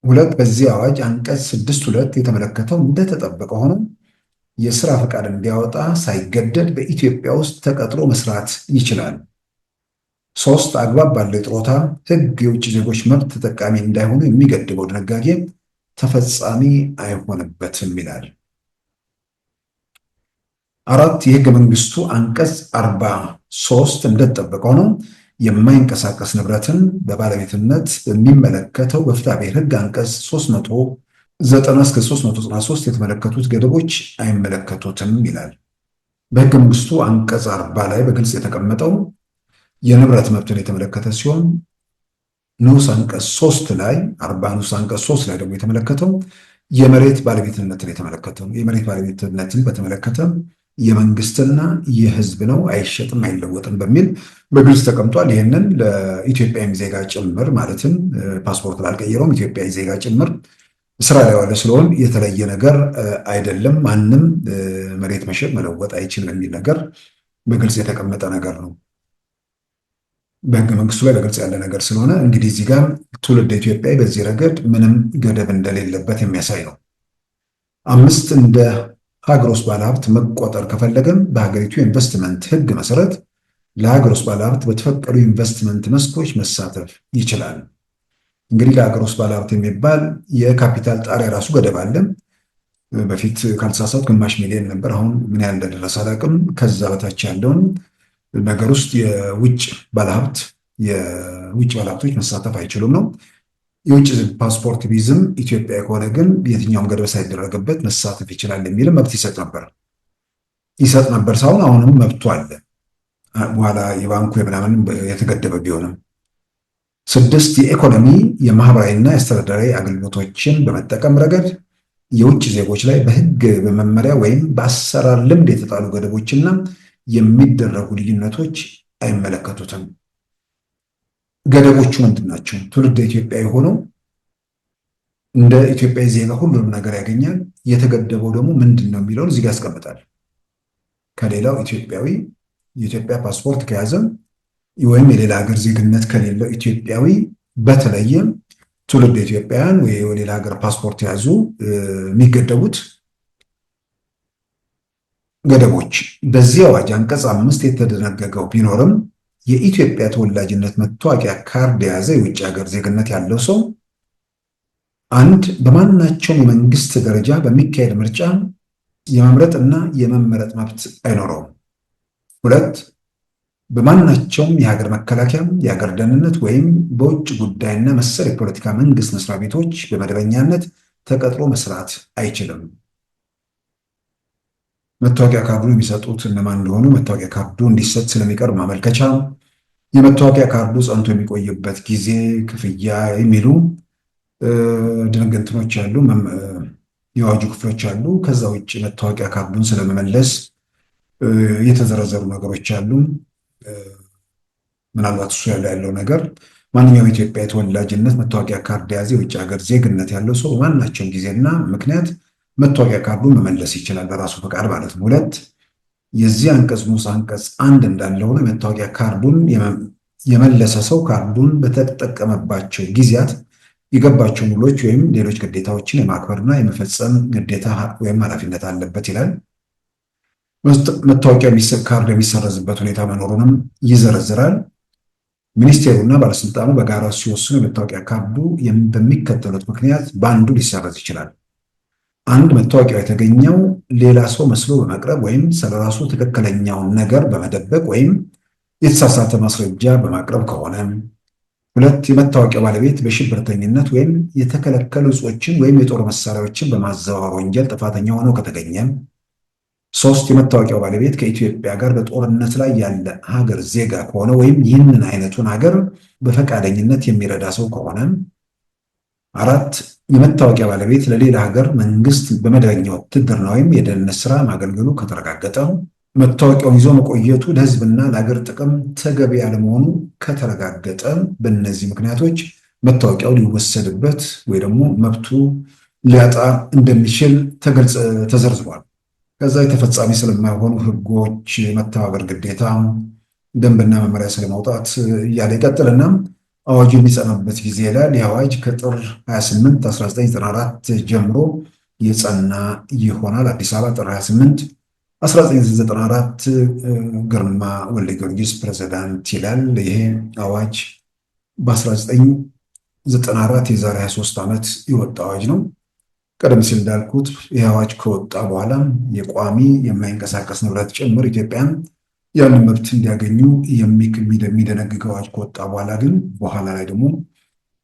S2: 2. በዚህ አዋጅ አንቀጽ 6(2) የተመለከተው እንደተጠበቀ ሆኖ የስራ ፈቃድ እንዲያወጣ ሳይገደድ በኢትዮጵያ ውስጥ ተቀጥሮ መስራት ይችላል። 3. አግባብ ባለው የጥሮታ ሕግ የውጭ ዜጎች መብት ተጠቃሚ እንዳይሆኑ የሚገድበው ድንጋጌ ተፈጻሚ አይሆንበትም ይላል። 4. የሕገ መንግስቱ አንቀጽ 43 እንደተጠበቀ ሆኖ የማይንቀሳቀስ ንብረትን በባለቤትነት በሚመለከተው በፍትሐ ብሔር ሕግ አንቀጽ 390-393 የተመለከቱት ገደቦች አይመለከቱትም ይላል። በሕገ መንግስቱ አንቀጽ 40 ላይ በግልጽ የተቀመጠው የንብረት መብትን የተመለከተ ሲሆን ንዑስ አንቀጽ 3 ላይ 40 ንዑስ አንቀጽ 3 ላይ ደግሞ የተመለከተው የመሬት ባለቤትነትን የተመለከተው የመሬት ባለቤትነትን በተመለከተ የመንግስትና የህዝብ ነው፣ አይሸጥም፣ አይለወጥም በሚል በግልጽ ተቀምጧል። ይህንን ለኢትዮጵያዊ ዜጋ ጭምር ማለትም ፓስፖርት ላልቀየረውም ኢትዮጵያዊ ዜጋ ጭምር ስራ ላይ ዋለ ስለሆን የተለየ ነገር አይደለም። ማንም መሬት መሸጥ መለወጥ አይችልም የሚል ነገር በግልጽ የተቀመጠ ነገር ነው። በህገ መንግስቱ ላይ በግልጽ ያለ ነገር ስለሆነ እንግዲህ እዚህ ጋር ትውልደ ኢትዮጵያዊ በዚህ ረገድ ምንም ገደብ እንደሌለበት የሚያሳይ ነው። 5. እንደ ሀገር ውስጥ ባለሀብት መቆጠር ከፈለገም በሀገሪቱ ኢንቨስትመንት ህግ መሰረት ለሀገር ውስጥ ባለሀብት በተፈቀዱ ኢንቨስትመንት መስኮች መሳተፍ ይችላል። እንግዲህ ለሀገር ውስጥ ባለሀብት የሚባል የካፒታል ጣሪያ ራሱ ገደብ አለ። በፊት ካልተሳሳትኩ ግማሽ ሚሊዮን ነበር። አሁን ምን ያህል እንደደረሰ አላውቅም። ከዛ በታች ያለውን ነገር ውስጥ የውጭ ባለሀብቶች መሳተፍ አይችሉም ነው። የውጭ ፓስፖርት ቢዝም ኢትዮጵያ ከሆነ ግን የትኛውም ገደብ ሳይደረግበት መሳተፍ ይችላል የሚልም መብት ይሰጥ ነበር ሳይሆን አሁንም መብቱ አለ። በኋላ የባንኩ የምናምን የተገደበ ቢሆንም። 6. የኢኮኖሚ የማህበራዊና የአስተዳደራዊ አገልግሎቶችን በመጠቀም ረገድ የውጭ ዜጎች ላይ በህግ በመመሪያ ወይም በአሰራር ልምድ የተጣሉ ገደቦችና የሚደረጉ ልዩነቶች አይመለከቱትም። ገደቦቹ ምንድን ናቸው? ትውልደ ኢትዮጵያዊ ሆነው እንደ ኢትዮጵያዊ ዜጋ ሁሉንም ነገር ያገኛል። የተገደበው ደግሞ ምንድን ነው የሚለውን እዚህ ጋር ያስቀምጣል። ከሌላው ኢትዮጵያዊ የኢትዮጵያ ፓስፖርት ከያዘ ወይም የሌላ ሀገር ዜግነት ከሌለው ኢትዮጵያዊ በተለየ ትውልደ ኢትዮጵያውያን ወይ የሌላ ሀገር ፓስፖርት የያዙ የሚገደቡት ገደቦች በዚህ አዋጅ አንቀጽ 5 የተደነገገው ቢኖርም የኢትዮጵያ ተወላጅነት መታወቂያ ካርድ የያዘ የውጭ ሀገር ዜግነት ያለው ሰው 1. በማናቸውም የመንግስት ደረጃ በሚካሄድ ምርጫ የመምረጥና የመመረጥ መብት አይኖረውም። 2. በማናቸውም የሀገር መከላከያ፣ የሀገር ደህንነት ወይም በውጭ ጉዳይና መሰል የፖለቲካ መንግስት መስሪያ ቤቶች በመደበኛነት ተቀጥሮ መስራት አይችልም። መታወቂያ ካርዱን የሚሰጡት እነማን እንደሆኑ፣ መታወቂያ ካርዱ እንዲሰጥ ስለሚቀርብ ማመልከቻ፣ የመታወቂያ ካርዱ ጸንቶ የሚቆይበት ጊዜ፣ ክፍያ የሚሉ ድንገትኖች አሉ፣ የአዋጁ ክፍሎች አሉ። ከዛ ውጭ መታወቂያ ካርዱን ስለመመለስ የተዘረዘሩ ነገሮች አሉ። ምናልባት እሱ ያለው ነገር ማንኛውም የኢትዮጵያ ተወላጅነት መታወቂያ ካርድ የያዘ የውጭ ሀገር ዜግነት ያለው ሰው በማናቸውም ጊዜና ምክንያት መታወቂያ ካርዱን መመለስ ይችላል፣ በራሱ ፈቃድ ማለት ነው። 2. የዚህ አንቀጽ ንዑስ አንቀጽ 1 እንዳለ ሆነ መታወቂያ ካርዱን የመለሰ ሰው ካርዱን በተጠቀመባቸው ጊዜያት የገባቸው ውሎች ወይም ሌሎች ግዴታዎችን የማክበርና የመፈጸም ግዴታ ወይም ኃላፊነት አለበት ይላል። መታወቂያ ካርድ የሚሰረዝበት ሁኔታ መኖሩንም ይዘረዝራል። ሚኒስቴሩና ባለስልጣኑ በጋራ ሲወስኑ የመታወቂያ ካርዱ በሚከተሉት ምክንያት በአንዱ ሊሰረዝ ይችላል። አንድ መታወቂያው የተገኘው ሌላ ሰው መስሎ በመቅረብ ወይም ስለራሱ ትክክለኛውን ነገር በመደበቅ ወይም የተሳሳተ ማስረጃ በማቅረብ ከሆነ። ሁለት የመታወቂያው ባለቤት በሽብርተኝነት ወይም የተከለከሉ እጾችን ወይም የጦር መሳሪያዎችን በማዘዋወር ወንጀል ጥፋተኛ ሆነው ከተገኘ። ሶስት የመታወቂያው ባለቤት ከኢትዮጵያ ጋር በጦርነት ላይ ያለ ሀገር ዜጋ ከሆነ ወይም ይህንን አይነቱን ሀገር በፈቃደኝነት የሚረዳ ሰው ከሆነ። አራት የመታወቂያ ባለቤት ለሌላ ሀገር መንግስት በመደበኛ ውትድርና ወይም የደህንነት ስራ ማገልገሉ ከተረጋገጠ። መታወቂያውን ይዞ መቆየቱ ለህዝብና ለሀገር ጥቅም ተገቢ ያለመሆኑ ከተረጋገጠ። በእነዚህ ምክንያቶች መታወቂያው ሊወሰድበት ወይ ደግሞ መብቱ ሊያጣ እንደሚችል ተዘርዝሯል። ከዛ የተፈጻሚ ስለማይሆኑ ህጎች የመተባበር ግዴታ፣ ደንብና መመሪያ ስለማውጣት እያለ ይቀጥልና አዋጁ የሚጸናበት ጊዜ ይላል። ይህ አዋጅ ከጥር 28 1994 ጀምሮ የጸና ይሆናል። አዲስ አበባ ጥር 28 1994 ግርማ ወልደ ጊዮርጊስ ፕሬዝዳንት ይላል። ይሄ አዋጅ በ1994 የዛሬ 23 ዓመት የወጣ አዋጅ ነው። ቀደም ሲል እንዳልኩት ይህ አዋጅ ከወጣ በኋላ የቋሚ የማይንቀሳቀስ ንብረት ጭምር ኢትዮጵያን ያንን መብት እንዲያገኙ የሚደነግግ አዋጅ ከወጣ በኋላ ግን በኋላ ላይ ደግሞ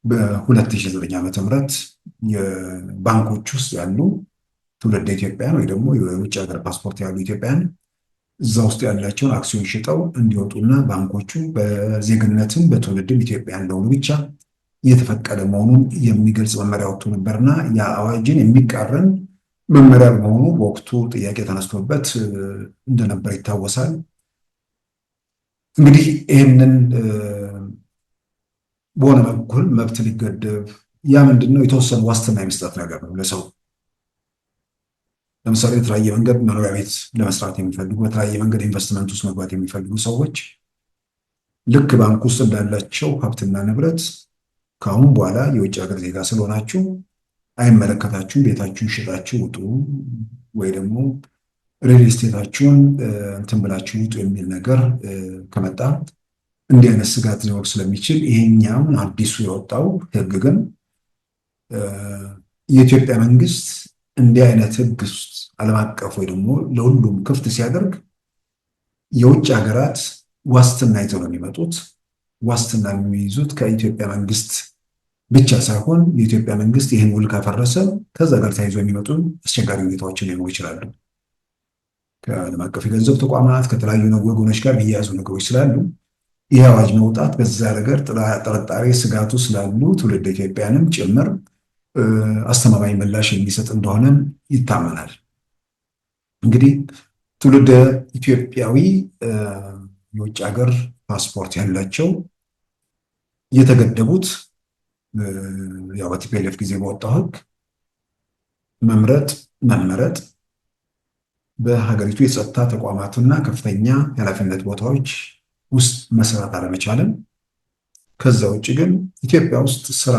S2: በ2009 ዓ.ም የባንኮች ውስጥ ያሉ ትውልደ ኢትዮጵያን ወይ ደግሞ የውጭ ሀገር ፓስፖርት ያሉ ኢትዮጵያን እዛ ውስጥ ያላቸውን አክሲዮን ሽጠው እንዲወጡና ባንኮቹ በዜግነትም በትውልድም ኢትዮጵያን ለሆኑ ብቻ እየተፈቀደ መሆኑን የሚገልጽ መመሪያ ወጥቶ ነበርና ያ አዋጅን የሚቃረን መመሪያ በመሆኑ በወቅቱ ጥያቄ ተነስቶበት እንደነበር ይታወሳል። እንግዲህ ይህንን በሆነ በኩል መብት ሊገደብ ያ ምንድነው የተወሰነ ዋስትና የመስጠት ነገር ነው ለሰው። ለምሳሌ በተለያየ መንገድ መኖሪያ ቤት ለመስራት የሚፈልጉ በተለያየ መንገድ ኢንቨስትመንት ውስጥ መግባት የሚፈልጉ ሰዎች ልክ ባንክ ውስጥ እንዳላቸው ሀብትና ንብረት ከአሁን በኋላ የውጭ ሀገር ዜጋ ስለሆናችሁ አይመለከታችሁም፣ ቤታችሁን ሽጣችሁ ውጡ ወይ ደግሞ ሪል ስቴታችሁን እንትን ብላችሁ ውጡ የሚል ነገር ከመጣ እንዲህ አይነት ስጋት ሊኖር ስለሚችል ይሄኛውን አዲሱ የወጣው ህግ ግን የኢትዮጵያ መንግስት እንዲህ አይነት ህግ ውስጥ ዓለም አቀፍ ወይ ደግሞ ለሁሉም ክፍት ሲያደርግ የውጭ ሀገራት ዋስትና ይዘው ነው የሚመጡት። ዋስትና የሚይዙት ከኢትዮጵያ መንግስት ብቻ ሳይሆን የኢትዮጵያ መንግስት ይህን ውል ካፈረሰ ከዛ ጋር ተያይዞ የሚመጡ አስቸጋሪ ሁኔታዎችን ሊኖሩ ይችላሉ። ከዓለም አቀፍ የገንዘብ ተቋማት ከተለያዩ ወገኖች ጋር የሚያያዙ ነገሮች ስላሉ ይህ አዋጅ መውጣት በዛ ነገር ጥርጣሬ ስጋቱ ስላሉ ትውልደ ኢትዮጵያንም ጭምር አስተማማኝ ምላሽ የሚሰጥ እንደሆነ ይታመናል። እንግዲህ ትውልደ ኢትዮጵያዊ የውጭ ሀገር ፓስፖርት ያላቸው የተገደቡት ያው በቲፒኤልኤፍ ጊዜ በወጣው ህግ መመረጥ በሀገሪቱ የጸጥታ ተቋማትና ከፍተኛ የኃላፊነት ቦታዎች ውስጥ መስራት አለመቻልም። ከዛ ውጭ ግን ኢትዮጵያ ውስጥ ስራ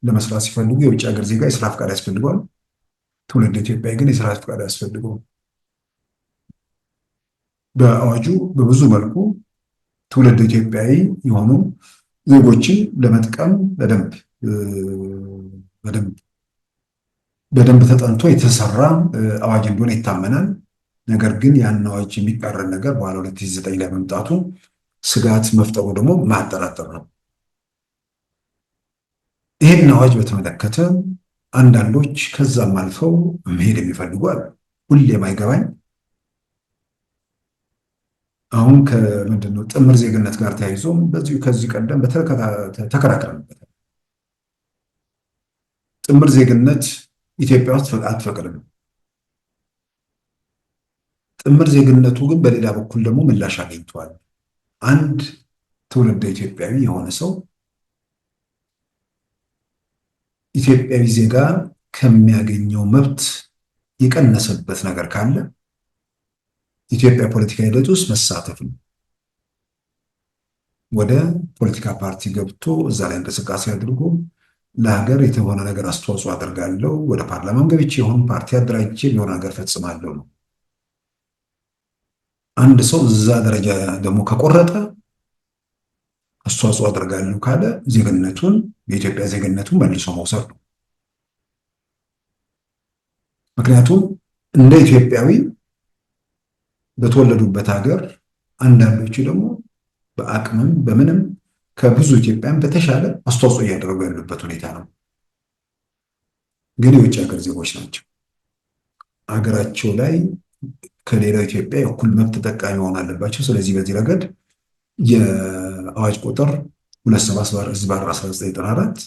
S2: ለመስራት ሲፈልጉ የውጭ ሀገር ዜጋ የስራ ፍቃድ ያስፈልገዋል። ትውልደ ኢትዮጵያዊ ግን የስራ ፍቃድ አያስፈልገውም። በአዋጁ በብዙ መልኩ ትውልደ ኢትዮጵያዊ የሆኑ ዜጎችን ለመጥቀም በደንብ ተጠንቶ የተሰራ አዋጅ እንደሆነ ይታመናል። ነገር ግን ያን አዋጅ የሚቃረን ነገር በኋላ 2009 ላይ መምጣቱ ስጋት መፍጠሩ ደግሞ ማጠራጠር ነው። ይህን አዋጅ በተመለከተ አንዳንዶች ከዛም አልፈው መሄድ የሚፈልጉ አሉ። ሁሌም አይገባኝ አሁን ከምንድነው ጥምር ዜግነት ጋር ተያይዞም በዚሁ ከዚህ ቀደም ተከራክረንበታል። ጥምር ዜግነት ኢትዮጵያ ውስጥ አትፈቅድም። ጥምር ዜግነቱ ግን በሌላ በኩል ደግሞ ምላሽ አግኝቷል። አንድ ትውልደ ኢትዮጵያዊ የሆነ ሰው ኢትዮጵያዊ ዜጋ ከሚያገኘው መብት የቀነሰበት ነገር ካለ ኢትዮጵያ ፖለቲካ ሂደት ውስጥ መሳተፍ ነው። ወደ ፖለቲካ ፓርቲ ገብቶ እዛ ላይ እንቅስቃሴ አድርጎ ለሀገር የተሆነ ነገር አስተዋጽኦ አደርጋለሁ፣ ወደ ፓርላማም ገብቼ የሆነ ፓርቲ አደራጅቼ የሆነ ነገር ፈጽማለሁ ነው። አንድ ሰው እዛ ደረጃ ደግሞ ከቆረጠ አስተዋጽኦ አደርጋለሁ ካለ ዜግነቱን የኢትዮጵያ ዜግነቱን መልሶ መውሰድ ነው። ምክንያቱም እንደ ኢትዮጵያዊ በተወለዱበት ሀገር አንዳንዶቹ ደግሞ በአቅምም በምንም ከብዙ ኢትዮጵያን በተሻለ አስተዋጽኦ እያደረጉ ያሉበት ሁኔታ ነው። ግን የውጭ ሀገር ዜጎች ናቸው። ሀገራቸው ላይ ከሌላው ኢትዮጵያ የእኩል መብት ተጠቃሚ መሆን አለባቸው። ስለዚህ በዚህ ረገድ የአዋጅ ቁጥር 27/1994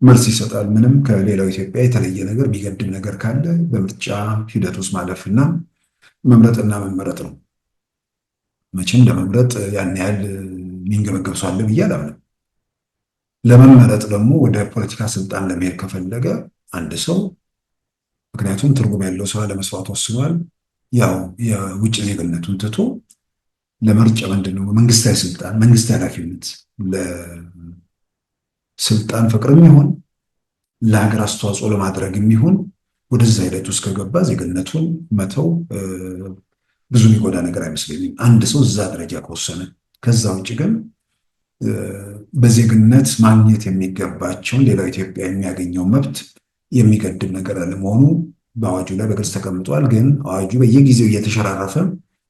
S2: መልስ ይሰጣል። ምንም ከሌላው ኢትዮጵያ የተለየ ነገር የሚገድም ነገር ካለ በምርጫ ሂደት ውስጥ ማለፍና መምረጥና መመረጥ ነው። መቼም ለመምረጥ ያን ያህል የሚንገበገብ ሰው አለ ብዬ አላምንም። ለመመረጥ ደግሞ ወደ ፖለቲካ ስልጣን ለመሄድ ከፈለገ አንድ ሰው ምክንያቱም ትርጉም ያለው ስራ ለመስራት ወስኗል። ያው የውጭ ዜግነቱን ትቶ ለምርጫ ምንድነው መንግስታዊ ስልጣን መንግስታዊ ኃላፊነት ለስልጣን ፍቅርም ይሁን ለሀገር አስተዋጽኦ ለማድረግ የሚሆን ወደዛ ሂደት ውስጥ ከገባ ዜግነቱን መተው ብዙ የሚጎዳ ነገር አይመስለኝም። አንድ ሰው እዛ ደረጃ ከወሰነ። ከዛ ውጭ ግን በዜግነት ማግኘት የሚገባቸውን ሌላው ኢትዮጵያ የሚያገኘው መብት የሚገድብ ነገር አለመሆኑ በአዋጁ ላይ በግልጽ ተቀምጧል። ግን አዋጁ በየጊዜው እየተሸራረፈ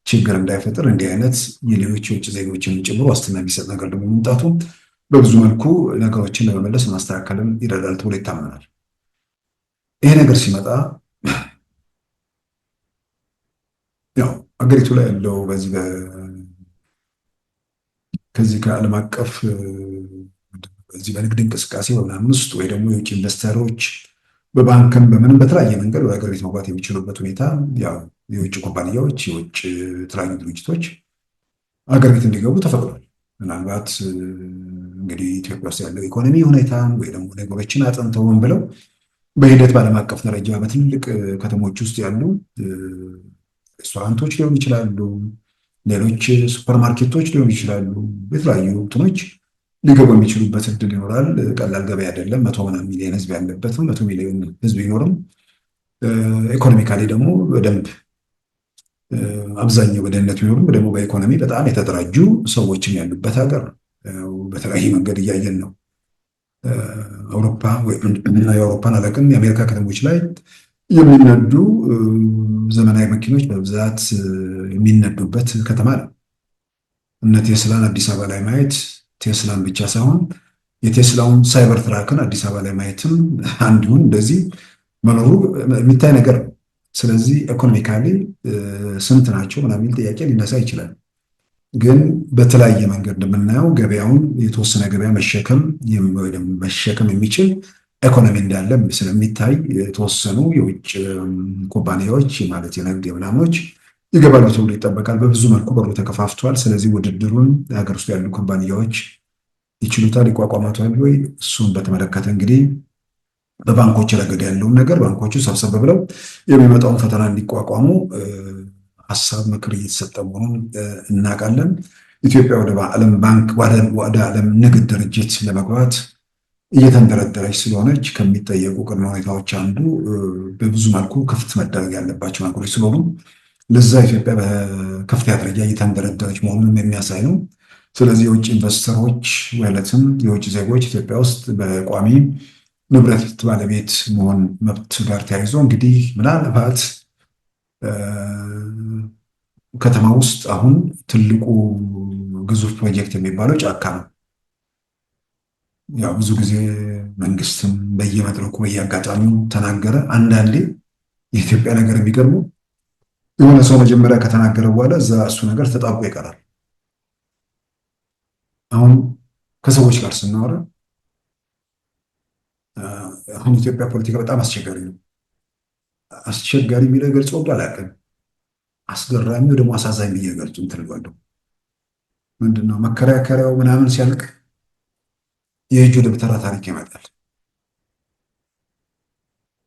S2: ችግር እንዳይፈጥር እንዲህ አይነት የሌሎች የውጭ ዜጎችን ጭምር ዋስትና የሚሰጥ ነገር ደግሞ መምጣቱ በብዙ መልኩ ነገሮችን ለመመለስ ማስተካከልም ይረዳል ተብሎ ይታመናል። ይሄ ነገር ሲመጣ ያው አገሪቱ ላይ ያለው ከዚህ ከዓለም አቀፍ በዚህ በንግድ እንቅስቃሴ በምናምን ውስጥ ወይ ደግሞ የውጭ ኢንቨስተሮች በባንክም በምንም በተለያየ መንገድ ወደ ሀገር ቤት መግባት የሚችሉበት ሁኔታ ያው የውጭ ኩባንያዎች የውጭ የተለያዩ ድርጅቶች ሀገር ቤት እንዲገቡ ተፈቅዷል። ምናልባት እንግዲህ ኢትዮጵያ ውስጥ ያለው ኢኮኖሚ ሁኔታ ወይ ደግሞ ነገሮችን አጥንተውን ብለው በሂደት በዓለም አቀፍ ደረጃ በትልቅ ከተሞች ውስጥ ያሉ ሬስቶራንቶች ሊሆኑ ይችላሉ፣ ሌሎች ሱፐርማርኬቶች ሊሆኑ ይችላሉ። የተለያዩ እንትኖች ሊገቡ የሚችሉበት እድል ይኖራል። ቀላል ገበያ አይደለም። 100 ሚሊዮን ህዝብ ያለበትም 100 ሚሊዮን ህዝብ ቢኖርም ኢኮኖሚካሊ ደግሞ በደንብ አብዛኛው በደህንነት ቢኖርም ደግሞ በኢኮኖሚ በጣም የተደራጁ ሰዎችም ያሉበት ሀገር ነው። በተለያየ መንገድ እያየን ነው። አውሮፓ የአውሮፓን አላውቅም፣ የአሜሪካ ከተሞች ላይ የሚነዱ ዘመናዊ መኪኖች በብዛት የሚነዱበት ከተማ ነው። እነ ቴስላን አዲስ አበባ ላይ ማየት ቴስላን ብቻ ሳይሆን የቴስላውን ሳይበር ትራክን አዲስ አበባ ላይ ማየትም አንዲሁን እንደዚህ መኖሩ የሚታይ ነገር ነው። ስለዚህ ኢኮኖሚካሊ ስንት ናቸው ምናምን የሚል ጥያቄ ሊነሳ ይችላል። ግን በተለያየ መንገድ እንደምናየው ገበያውን የተወሰነ ገበያ መሸከም የሚችል ኢኮኖሚ እንዳለ ስለሚታይ የተወሰኑ የውጭ ኩባንያዎች ማለት የንግድ የምናምኖች ይገባሉ ተብሎ ይጠበቃል። በብዙ መልኩ በሩ ተከፋፍቷል። ስለዚህ ውድድሩን ሀገር ውስጥ ያሉ ኩባንያዎች ይችሉታል፣ ይቋቋማታል ወይ? እሱን በተመለከተ እንግዲህ በባንኮች ረገድ ያለውን ነገር ባንኮቹ ሰብሰብ ብለው የሚመጣውን ፈተና እንዲቋቋሙ ሀሳብ ምክር እየተሰጠ መሆኑን እናውቃለን። ኢትዮጵያ ወደ ዓለም ባንክ ወደ ዓለም ንግድ ድርጅት ለመግባት እየተንደረደረች ስለሆነች ከሚጠየቁ ቅድመ ሁኔታዎች አንዱ በብዙ መልኩ ክፍት መደረግ ያለባቸው ነገሮች ስለሆኑ ለዛ ኢትዮጵያ በከፍተኛ ደረጃ እየተንደረደረች መሆኑን የሚያሳይ ነው። ስለዚህ የውጭ ኢንቨስተሮች ማለትም የውጭ ዜጎች ኢትዮጵያ ውስጥ በቋሚ ንብረት ባለቤት መሆን መብት ጋር ተያይዞ እንግዲህ ምናልባት ከተማ ውስጥ አሁን ትልቁ ግዙፍ ፕሮጀክት የሚባለው ጫካ ነው። ያው ብዙ ጊዜ መንግስትም በየመድረኩ በየአጋጣሚው ተናገረ። አንዳንዴ የኢትዮጵያ ነገር የሚገርመው የሆነ ሰው መጀመሪያ ከተናገረ በኋላ እዛ እሱ ነገር ተጣብቆ ይቀራል። አሁን ከሰዎች ጋር ስናወራ አሁን ኢትዮጵያ ፖለቲካ በጣም አስቸጋሪ ነው። አስቸጋሪ የሚለው ገልጾ አላውቅም። አስገራሚው ደግሞ አሳዛኝ ብዬ ገልጹ እንትልጓለሁ። ምንድነው መከራከሪያው ምናምን ሲያልቅ የእጁ ደብተራ ታሪክ ይመጣል።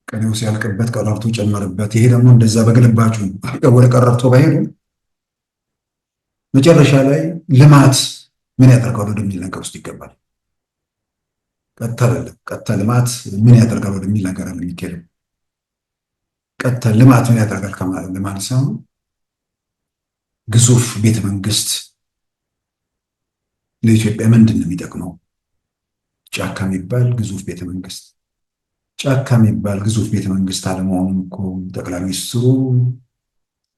S2: ቀኔው ሲያልቅበት ቀረርቶ ጨመርበት። ይሄ ደግሞ እንደዛ በግልባጩ ወደ ቀረርቶ ባይሄዱ መጨረሻ ላይ ልማት ምን ያደርጋል ወደሚል ነገር ውስጥ ይገባል። ቀጥታ ልማት ምን ያደርጋል ወደሚል ነገር አለ የሚካሄደው። ቀጥታ ልማት ምን ያደርጋል ለማለት ሳይሆን ግዙፍ ቤተ መንግስት ለኢትዮጵያ ምንድን ነው የሚጠቅመው? ጫካ የሚባል ግዙፍ ቤተ መንግስት ጫካ የሚባል ግዙፍ ቤተ መንግስት አለመሆኑን እኮ ጠቅላይ ሚኒስትሩ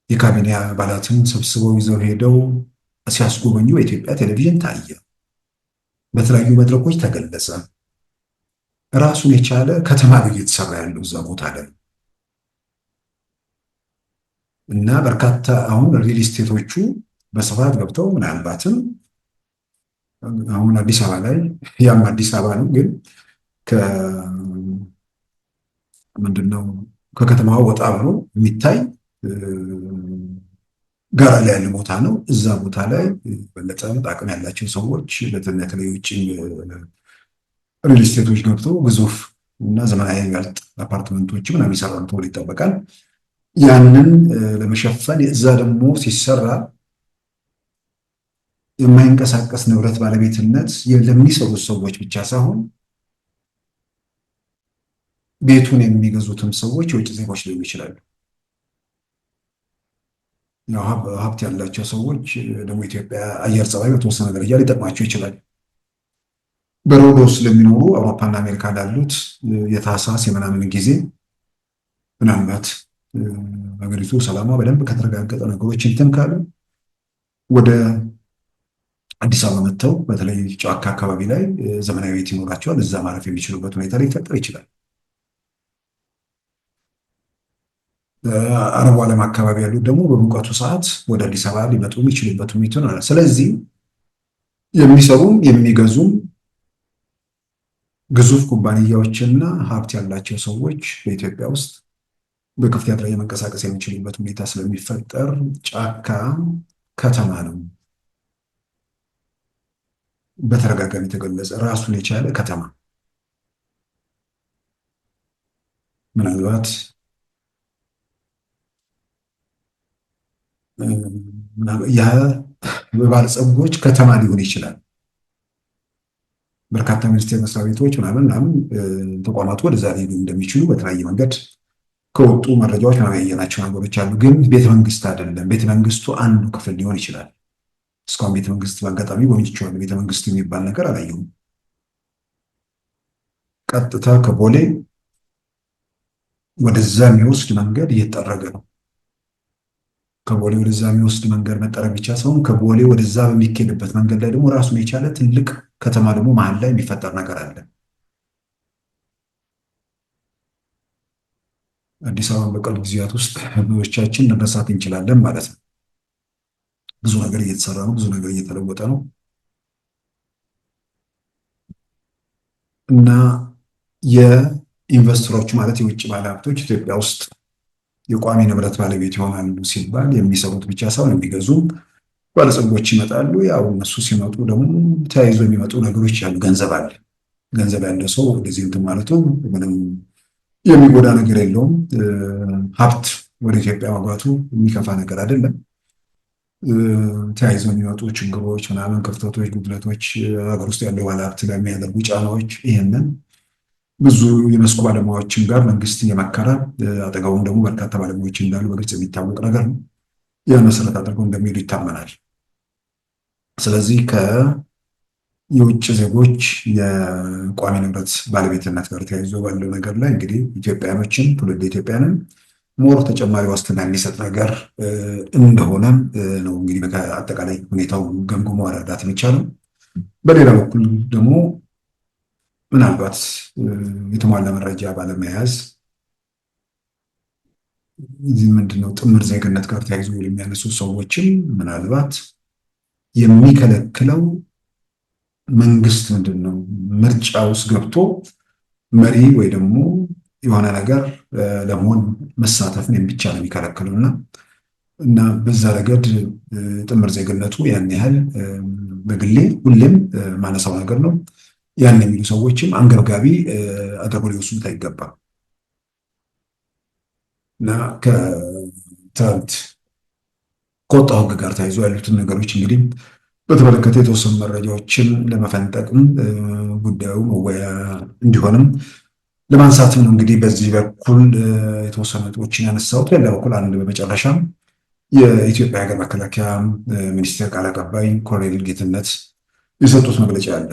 S2: የካቢኔ አባላትን ሰብስበው ይዘው ሄደው ሲያስጎበኙ በኢትዮጵያ ቴሌቪዥን ታየ፣ በተለያዩ መድረኮች ተገለጸ። ራሱን የቻለ ከተማ ነው እየተሰራ ያለው እዛ ቦታ ላይ እና በርካታ አሁን ሪል ስቴቶቹ በስፋት ገብተው ምናልባትም አሁን አዲስ አበባ ላይ ያም አዲስ አበባ ነው፣ ግን ምንድነው ከከተማዋ ወጣ ብሎ የሚታይ ጋራ ላይ ያለ ቦታ ነው። እዛ ቦታ ላይ በለጠ አቅም ያላቸው ሰዎች በተለይ ውጭ ሪል ስቴቶች ገብተው ግዙፍ እና ዘመናዊ ያልጥ አፓርትመንቶች ምናምን ይሰራሉ ተብሎ ይጠበቃል። ያንን ለመሸፈን እዛ ደግሞ ሲሰራ የማይንቀሳቀስ ንብረት ባለቤትነት ለሚሰሩት ሰዎች ብቻ ሳይሆን ቤቱን የሚገዙትም ሰዎች የውጭ ዜጎች ሊሆኑ ይችላሉ። ሀብት ያላቸው ሰዎች ደግሞ ኢትዮጵያ አየር ጸባይ በተወሰነ ደረጃ ሊጠቅማቸው ይችላል። በሮዶ ስለሚኖሩ አውሮፓና አሜሪካ ላሉት የታህሳስ የምናምን ጊዜ ምናልባት ሀገሪቱ ሰላሟ በደንብ ከተረጋገጠ ነገሮች እንትን ካሉ ወደ አዲስ አበባ መጥተው በተለይ ጫካ አካባቢ ላይ ዘመናዊ ቤት ይኖራቸዋል። እዛ ማረፍ የሚችሉበት ሁኔታ ሊፈጠር ይችላል። አረቡ ዓለም አካባቢ ያሉት ደግሞ በሙቀቱ ሰዓት ወደ አዲስ አበባ ሊመጡ የሚችሉበት ሁኔታ ነው። ስለዚህ የሚሰሩም የሚገዙም ግዙፍ ኩባንያዎችና ሀብት ያላቸው ሰዎች በኢትዮጵያ ውስጥ በከፍተኛ ደረጃ መንቀሳቀስ የሚችሉበት ሁኔታ ስለሚፈጠር ጫካ ከተማ ነው። በተደጋጋሚ የተገለጸ ራሱን የቻለ ከተማ ምናልባት የባለጸጎች ከተማ ሊሆን ይችላል። በርካታ ሚኒስቴር መስሪያ ቤቶች ምናምን ተቋማቱ ወደዛ ሊሄዱ እንደሚችሉ በተለያየ መንገድ ከወጡ መረጃዎች ያየናቸው ነገሮች አሉ። ግን ቤተመንግስት አይደለም። ቤተመንግስቱ አንዱ ክፍል ሊሆን ይችላል። እስካሁን ቤተመንግስት በአጋጣሚ ጎብኝቼዋለሁ። ቤተመንግስት የሚባል ነገር አላየሁም። ቀጥታ ከቦሌ ወደዛ የሚወስድ መንገድ እየተጠረገ ነው። ከቦሌ ወደዛ የሚወስድ መንገድ መጠረግ ብቻ ሳይሆን ከቦሌ ወደዛ በሚኬድበት መንገድ ላይ ደግሞ ራሱን የቻለ ትልቅ ከተማ ደግሞ መሀል ላይ የሚፈጠር ነገር አለ። አዲስ አበባን በቅርብ ጊዜያት ውስጥ ብዙዎቻችን መረሳት እንችላለን ማለት ነው። ብዙ ነገር እየተሰራ ነው። ብዙ ነገር እየተለወጠ ነው እና የኢንቨስተሮች ማለት የውጭ ባለሀብቶች ኢትዮጵያ ውስጥ የቋሚ ንብረት ባለቤት ይሆናሉ ሲባል የሚሰሩት ብቻ ሳይሆን የሚገዙም ባለጸጎች ይመጣሉ። ያው እነሱ ሲመጡ ደግሞ ተያይዞ የሚመጡ ነገሮች ያሉ። ገንዘብ አለ። ገንዘብ ያለ ሰው እንደዚህ እንትን ማለቱ ምንም የሚጎዳ ነገር የለውም። ሀብት ወደ ኢትዮጵያ መግባቱ የሚከፋ ነገር አይደለም። ተያይዞ የሚመጡ ችግሮች ምናምን፣ ክፍተቶች፣ ጉድለቶች ሀገር ውስጥ ያለው ባለሀብት ላይ የሚያደርጉ ጫናዎች ይህንን ብዙ የመስኩ ባለሙያዎችን ጋር መንግስት የመከረ አጠገቡም ደግሞ በርካታ ባለሙያዎች እንዳሉ በግልጽ የሚታወቅ ነገር ነው። ያን መሰረት አድርገው እንደሚሄዱ ይታመናል። ስለዚህ የውጭ ዜጎች የቋሚ ንብረት ባለቤትነት ጋር ተያይዞ ባለው ነገር ላይ እንግዲህ ኢትዮጵያኖችን ትውልድ ኢትዮጵያንን ሞር ተጨማሪ ዋስትና የሚሰጥ ነገር እንደሆነ ነው እንግዲህ አጠቃላይ ሁኔታው ገምግሞ መረዳት የሚቻለው። በሌላ በኩል ደግሞ ምናልባት የተሟላ መረጃ ባለመያዝ ምንድነው ጥምር ዜግነት ጋር ተያይዞ የሚያነሱ ሰዎችም ምናልባት የሚከለክለው መንግስት ምንድነው ምርጫ ውስጥ ገብቶ መሪ ወይ ደግሞ የሆነ ነገር ለመሆን መሳተፍን ብቻ ነው የሚከለክለው እና በዛ ረገድ ጥምር ዜግነቱ ያን ያህል በግሌ ሁሌም ማነሳው ነገር ነው። ያን የሚሉ ሰዎችም አንገብጋቢ አድርጎ ሊወስዱት አይገባም እና ከትናንት ከወጣው ሕግ ጋር ተያይዞ ያሉትን ነገሮች እንግዲህ በተመለከተ የተወሰኑ መረጃዎችን ለመፈንጠቅም ጉዳዩ መወያ እንዲሆንም ለማንሳትም ነው እንግዲህ በዚህ በኩል የተወሰኑ ነጥቦችን ያነሳሁት። በሌላ በኩል አንድ በመጨረሻም የኢትዮጵያ ሀገር መከላከያ ሚኒስቴር ቃል አቀባይ ኮሎኔል ጌትነት የሰጡት መግለጫ አለ።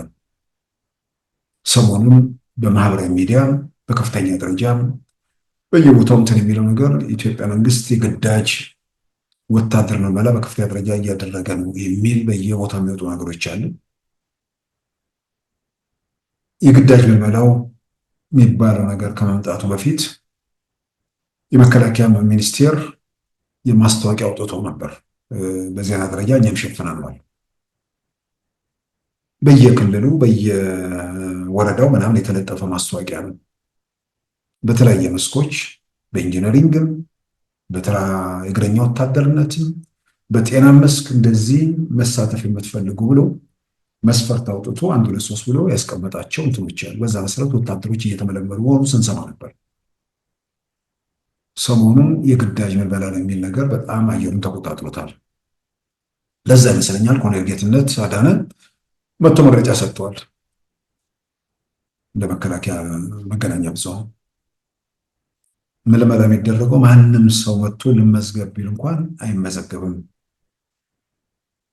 S2: ሰሞኑን በማህበራዊ ሚዲያ በከፍተኛ ደረጃ በየቦታው እንትን የሚለው ነገር የኢትዮጵያ መንግስት የግዳጅ ወታደር ምልመላ በከፍተኛ ደረጃ እያደረገ ነው የሚል በየቦታው የሚወጡ ነገሮች አሉ። የግዳጅ ምልመላው የሚባለው ነገር ከመምጣቱ በፊት የመከላከያ ሚኒስቴር የማስታወቂያ አውጥቶ ነበር። በዜና ደረጃ እኛም ሸፍነናል። በየክልሉ በየወረዳው ምናምን የተለጠፈ ማስታወቂያ ነው። በተለያየ መስኮች በኢንጂነሪንግም፣ በተራ እግረኛ ወታደርነትም፣ በጤና መስክ እንደዚህ መሳተፍ የምትፈልጉ ብሎ መስፈርት አውጥቶ 1 2 3 ብሎ ያስቀመጣቸው እንትኖች አሉ። በዛ መሰረት ወታደሮች እየተመለመሉ መሆኑ ስንሰማ ነበር። ሰሞኑን የግዳጅ ምልመላ ነው የሚል ነገር በጣም አየሩን ተቆጣጥሮታል። ለዛ ይመስለኛል ኮሎኔል ጌትነት አዳነ መጥቶ መግለጫ ሰጥተዋል ለመከላከያ መገናኛ ብዙሃን። ምልመላ የሚደረገው ማንም ሰው መጥቶ ልመዝገብ ቢል እንኳን አይመዘገብም።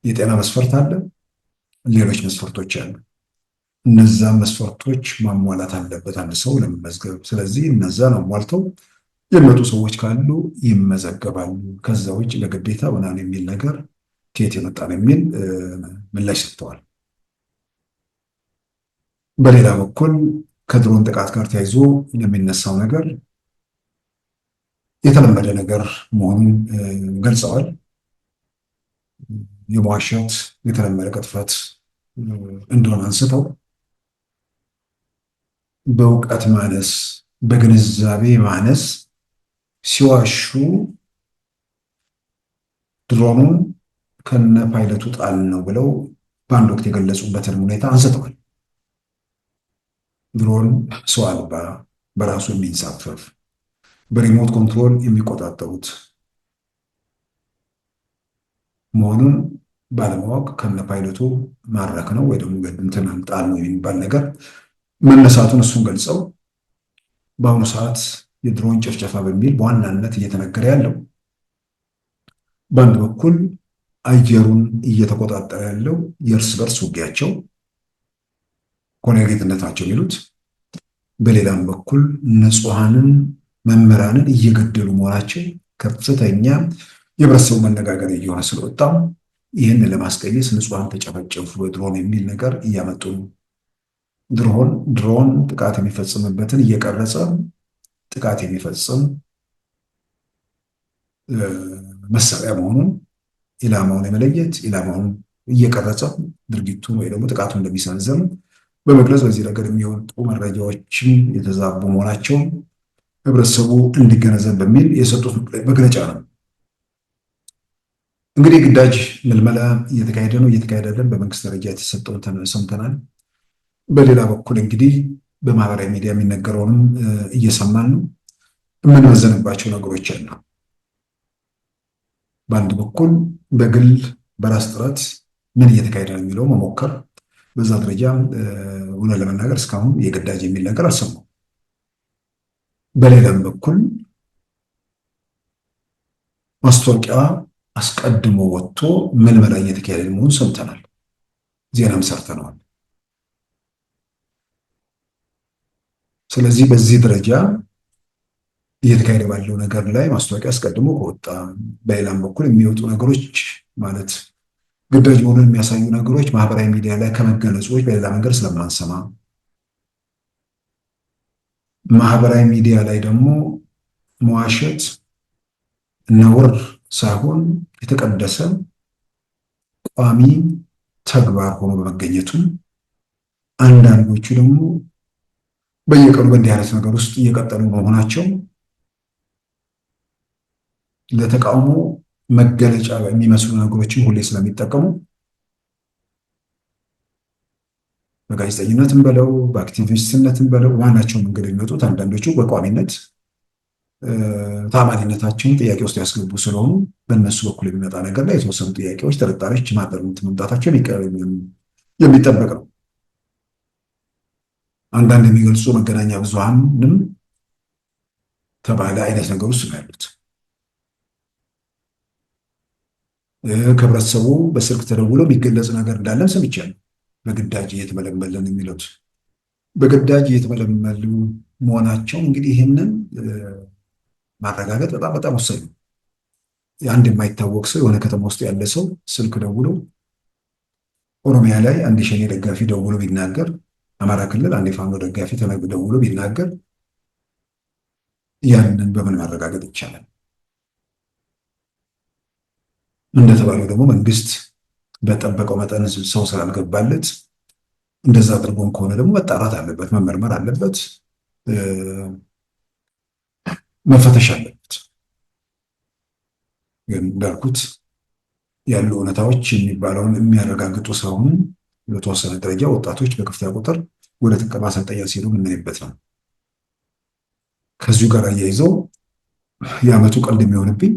S2: የጤና መስፈርት አለ፣ ሌሎች መስፈርቶች አሉ። እነዛን መስፈርቶች ማሟላት አለበት አንድ ሰው ለመመዝገብ። ስለዚህ እነዛን አሟልተው የሚመጡ ሰዎች ካሉ ይመዘገባሉ። ከዛ ውጭ ለግዴታ ምናምን የሚል ነገር ከየት የመጣ ነው የሚል ምላሽ ሰጥተዋል። በሌላ በኩል ከድሮን ጥቃት ጋር ተያይዞ የሚነሳው ነገር የተለመደ ነገር መሆኑን ገልጸዋል። የመዋሸት የተለመደ ቅጥፈት እንደሆነ አንስተው በእውቀት ማነስ በግንዛቤ ማነስ ሲዋሹ ድሮኑን ከነ ፓይለቱ ጣል ነው ብለው በአንድ ወቅት የገለጹበትን ሁኔታ አንስተዋል። ድሮን ሰው አልባ በራሱ የሚንሳፈፍ በሪሞት ኮንትሮል የሚቆጣጠሩት መሆኑን ባለማወቅ ከነ ፓይለቱ ማረክ ነው ወይ ደግሞ እንትን ጣል ነው የሚባል ነገር መነሳቱን እሱን ገልጸው በአሁኑ ሰዓት የድሮን ጭፍጨፋ በሚል በዋናነት እየተነገረ ያለው በአንድ በኩል አየሩን እየተቆጣጠረ ያለው የእርስ በርስ ውጊያቸው ኮሎኔል ጌትነታቸው የሚሉት፣ በሌላም በኩል ንጹሐንን መምህራንን እየገደሉ መሆናቸው ከፍተኛ የህብረተሰቡ መነጋገሪያ እየሆነ ስለወጣም ይህን ለማስቀየስ ንጹሐን ተጨፈጨፉ በድሮን የሚል ነገር እያመጡ ነው። ድሮን ጥቃት የሚፈጽምበትን እየቀረጸ ጥቃት የሚፈጽም መሳሪያ መሆኑን ኢላማውን የመለየት ኢላማውን እየቀረጸ ድርጊቱን ወይ ደግሞ ጥቃቱን እንደሚሰነዘር በመግለጽ በዚህ ነገር የሚወጡ መረጃዎችን የተዛቡ መሆናቸውን ህብረተሰቡ እንዲገነዘብ በሚል የሰጡት መግለጫ ነው። እንግዲህ ግዳጅ ምልመላ እየተካሄደ ነው፣ እየተካሄደ አይደለም፣ በመንግስት ደረጃ የተሰጠውን ሰምተናል። በሌላ በኩል እንግዲህ በማህበራዊ ሚዲያ የሚነገረውንም እየሰማን ነው። የምንመዘንባቸው ነገሮች አሉ። በአንድ በኩል በግል በራስ ጥረት ምን እየተካሄደ ነው የሚለው መሞከር፣ በዛ ደረጃ እውነት ለመናገር እስካሁን የግዳጅ የሚል ነገር አልሰማሁም። በሌላም በኩል ማስታወቂያ አስቀድሞ ወጥቶ ምልመላ እየተካሄደ መሆኑን ሰምተናል፣ ዜናም ሰርተነዋል። ስለዚህ በዚህ ደረጃ እየተካሄደ ባለው ነገር ላይ ማስታወቂያ አስቀድሞ ከወጣ በሌላም በኩል የሚወጡ ነገሮች ማለት ግዳጅ መሆኑን የሚያሳዩ ነገሮች ማህበራዊ ሚዲያ ላይ ከመገለጾች በሌላ መንገድ ስለማንሰማ ማህበራዊ ሚዲያ ላይ ደግሞ መዋሸት ነውር ሳይሆን የተቀደሰ ቋሚ ተግባር ሆኖ በመገኘቱ አንዳንዶቹ ደግሞ በየቀኑ በእንዲህ አይነት ነገር ውስጥ እየቀጠሉ በመሆናቸው ለተቃውሞ መገለጫ የሚመስሉ ነገሮችን ሁሌ ስለሚጠቀሙ በጋዜጠኝነትም በለው በአክቲቪስትነትም በለው ዋናቸውን መንገድ የሚወጡት አንዳንዶቹ በቋሚነት ታማኝነታቸውን ጥያቄ ውስጥ ያስገቡ ስለሆኑ በእነሱ በኩል የሚመጣ ነገር ላይ የተወሰኑ ጥያቄዎች፣ ጥርጣሬዎች መምጣታቸው የሚጠበቅ ነው። አንዳንድ የሚገልጹ መገናኛ ብዙሃንም ተባለ አይነት ነገር ውስጥ ነው ያሉት። ከህብረተሰቡ በስልክ ተደውሎ የሚገለጽ ነገር እንዳለን ሰምቻለሁ። በግዳጅ እየተመለመለን የሚሉት በግዳጅ እየተመለመሉ መሆናቸው እንግዲህ ይህንን ማረጋገጥ በጣም በጣም ወሳኝ ነው። አንድ የማይታወቅ ሰው የሆነ ከተማ ውስጥ ያለ ሰው ስልክ ደውሎ ኦሮሚያ ላይ አንድ የሸኔ ደጋፊ ደውሎ ቢናገር፣ አማራ ክልል አንድ የፋኖ ደጋፊ ደውሎ ቢናገር ያንን በምን ማረጋገጥ ይቻላል? እንደተባለው ደግሞ መንግስት በጠበቀው መጠን ሰው ስላልገባለት እንደዛ አድርጎም ከሆነ ደግሞ መጣራት አለበት፣ መመርመር አለበት፣ መፈተሽ አለበት። ግን እንዳልኩት ያሉ እውነታዎች የሚባለውን የሚያረጋግጡ ሳይሆኑ በተወሰነ ደረጃ ወጣቶች በከፍተኛ ቁጥር ወደ ጥቅም ማሰልጠኛ ሲሉ የምናይበት ነው። ከዚሁ ጋር አያይዘው የዓመቱ ቀልድ የሚሆንብኝ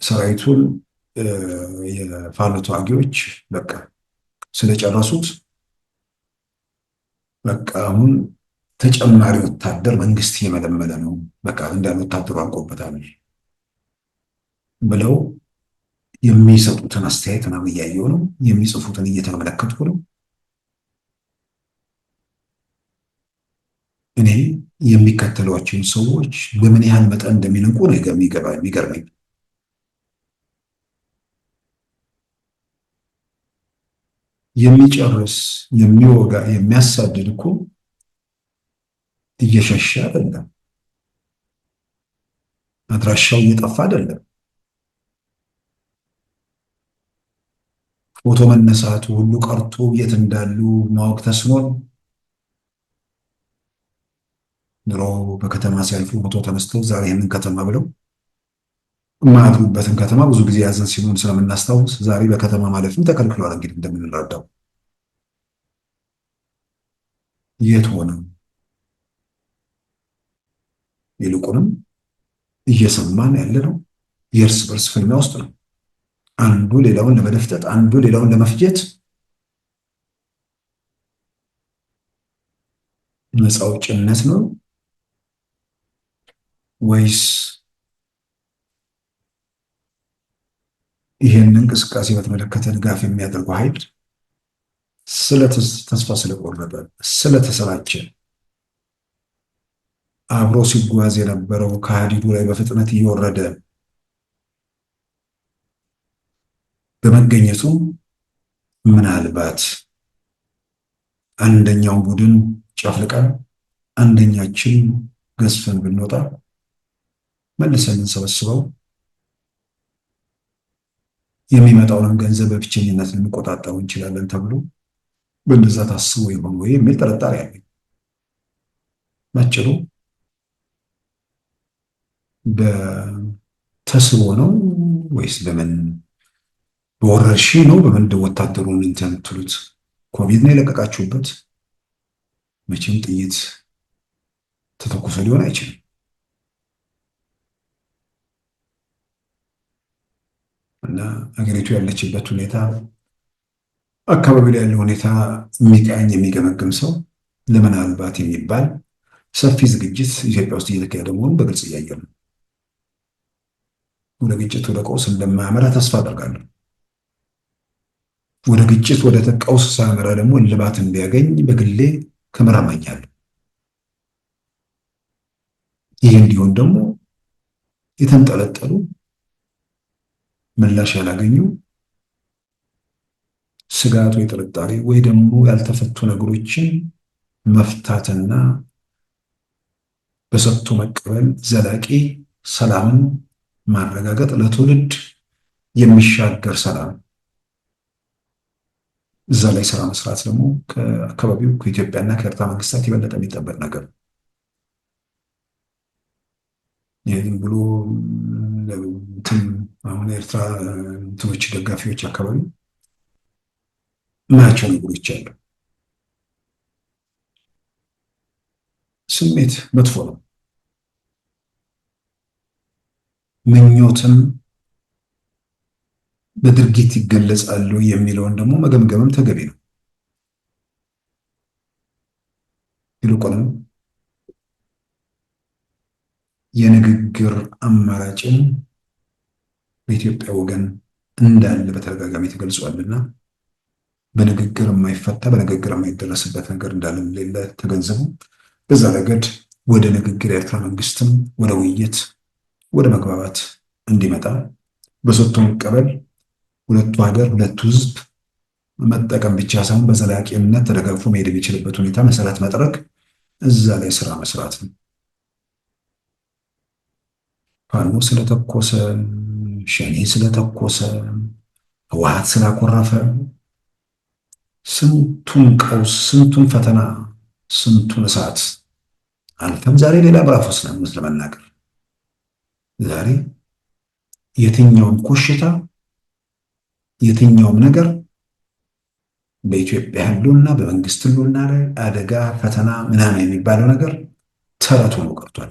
S2: ሰራዊቱን የፋኖ ተዋጊዎች በቃ ስለጨረሱት በቃ አሁን ተጨማሪ ወታደር መንግስት እየመለመለ ነው፣ በቃ እንዳለ ወታደሩ አልቆበታል ብለው የሚሰጡትን አስተያየት ምናምን እያየሁ ነው። የሚጽፉትን እየተመለከትኩ ነው። እኔ የሚከተሏቸውን ሰዎች በምን ያህል መጠን እንደሚንቁ ነው የሚገርመኝ። የሚጨርስ የሚወጋ የሚያሳድድ እኮ እየሸሸ አይደለም፣ አድራሻው እየጠፋ አይደለም። ፎቶ መነሳቱ ሁሉ ቀርቶ የት እንዳሉ ማወቅ ተስኖን ድሮ በከተማ ሲያልፉ ፎቶ ተነስተው ዛሬ ይህንን ከተማ ብለው የማያድሩበትን ከተማ ብዙ ጊዜ ያዘን ሲሆን ስለምናስታውስ ዛሬ በከተማ ማለፍም ተከልክሏል። እንግዲህ እንደምንረዳው የት ሆነ? ይልቁንም እየሰማን ያለ ነው የእርስ በርስ ፍልሚያ ውስጥ ነው። አንዱ ሌላውን ለመደፍጠጥ፣ አንዱ ሌላውን ለመፍጀት ነፃ አውጭነት ነው ወይስ ይህን እንቅስቃሴ በተመለከተ ድጋፍ የሚያደርገው ኃይል ተስፋ ስለቆረጠ ስለተሰራቸ አብሮ ሲጓዝ የነበረው ከሀዲዱ ላይ በፍጥነት እየወረደ በመገኘቱ ምናልባት አንደኛውን ቡድን ጨፍልቀን አንደኛችን ገዝፈን ብንወጣ መልሰን እንሰበስበው የሚመጣውንም ገንዘብ በብቸኝነት ልንቆጣጠረው እንችላለን ተብሎ በእንደዛ ታስቦ ይሆን ወይ የሚል ጥርጣሬ አለኝ። ባጭሩ በተስቦ ነው ወይስ በምን በወረርሽኝ ነው? በምን ወታደሩን እንትን ትሉት? ኮቪድ ነው የለቀቃችሁበት? መቼም ጥይት ተተኩሶ ሊሆን አይችልም። እና ሀገሪቱ ያለችበት ሁኔታ አካባቢ ላይ ያለው ሁኔታ የሚቃኝ የሚገመግም ሰው ለምናልባት የሚባል ሰፊ ዝግጅት ኢትዮጵያ ውስጥ እየተካሄደ መሆኑን በግልጽ እያየ ነው። ወደ ግጭት ወደ ቀውስ እንደማያመራ ተስፋ አደርጋለሁ። ወደ ግጭት ወደ ቀውስ ሳያመራ ደግሞ እልባት እንዲያገኝ በግሌ ከመራመኛለሁ። ይህ እንዲሆን ደግሞ የተንጠለጠሉ ምላሽ ያላገኙ ስጋት ወይ ጥርጣሬ ወይ ደግሞ ያልተፈቱ ነገሮችን መፍታትና በሰጥቶ መቀበል ዘላቂ ሰላምን ማረጋገጥ ለትውልድ የሚሻገር ሰላም እዛ ላይ ስራ መስራት ደግሞ ከአካባቢው ከኢትዮጵያና ከኤርትራ መንግስታት የበለጠ የሚጠበቅ ነገር ነው። ይህን ብሎ አሁን ኤርትራ እንትኖች ደጋፊዎች አካባቢ ማያቸው ነገሮች አሉ። ስሜት መጥፎ ነው። ምኞትም በድርጊት ይገለጻሉ የሚለውን ደግሞ መገምገምም ተገቢ ነው። ይልቁንም የንግግር አማራጭን በኢትዮጵያ ወገን እንዳለ በተደጋጋሚ ተገልጿልና በንግግር የማይፈታ በንግግር የማይደረስበት ነገር እንዳለ ተገንዘቡ። በዛ ረገድ ወደ ንግግር የኤርትራ መንግስትም ወደ ውይይት ወደ መግባባት እንዲመጣ በሰጥቶ መቀበል ሁለቱ ሀገር ሁለቱ ህዝብ መጠቀም ብቻ ሳይሆን በዘላቂነት ተደጋግፎ መሄድ የሚችልበት ሁኔታ መሰረት መጥረግ እዛ ላይ ስራ መስራት ነው። ፋኖ ስለተኮሰ፣ ሸኔ ስለተኮሰ፣ ህወሓት ስላኮረፈ ስንቱን ቀውስ፣ ስንቱን ፈተና፣ ስንቱን እሳት አልፈን ዛሬ ሌላ ምዕራፍ ውስጥ ነን። ለመናገር ዛሬ የትኛውም ኮሽታ የትኛውም ነገር በኢትዮጵያ ህልውና በመንግስት ህልውና ላይ አደጋ ፈተና ምናምን የሚባለው ነገር ተረት ሆኖ ቀርቷል።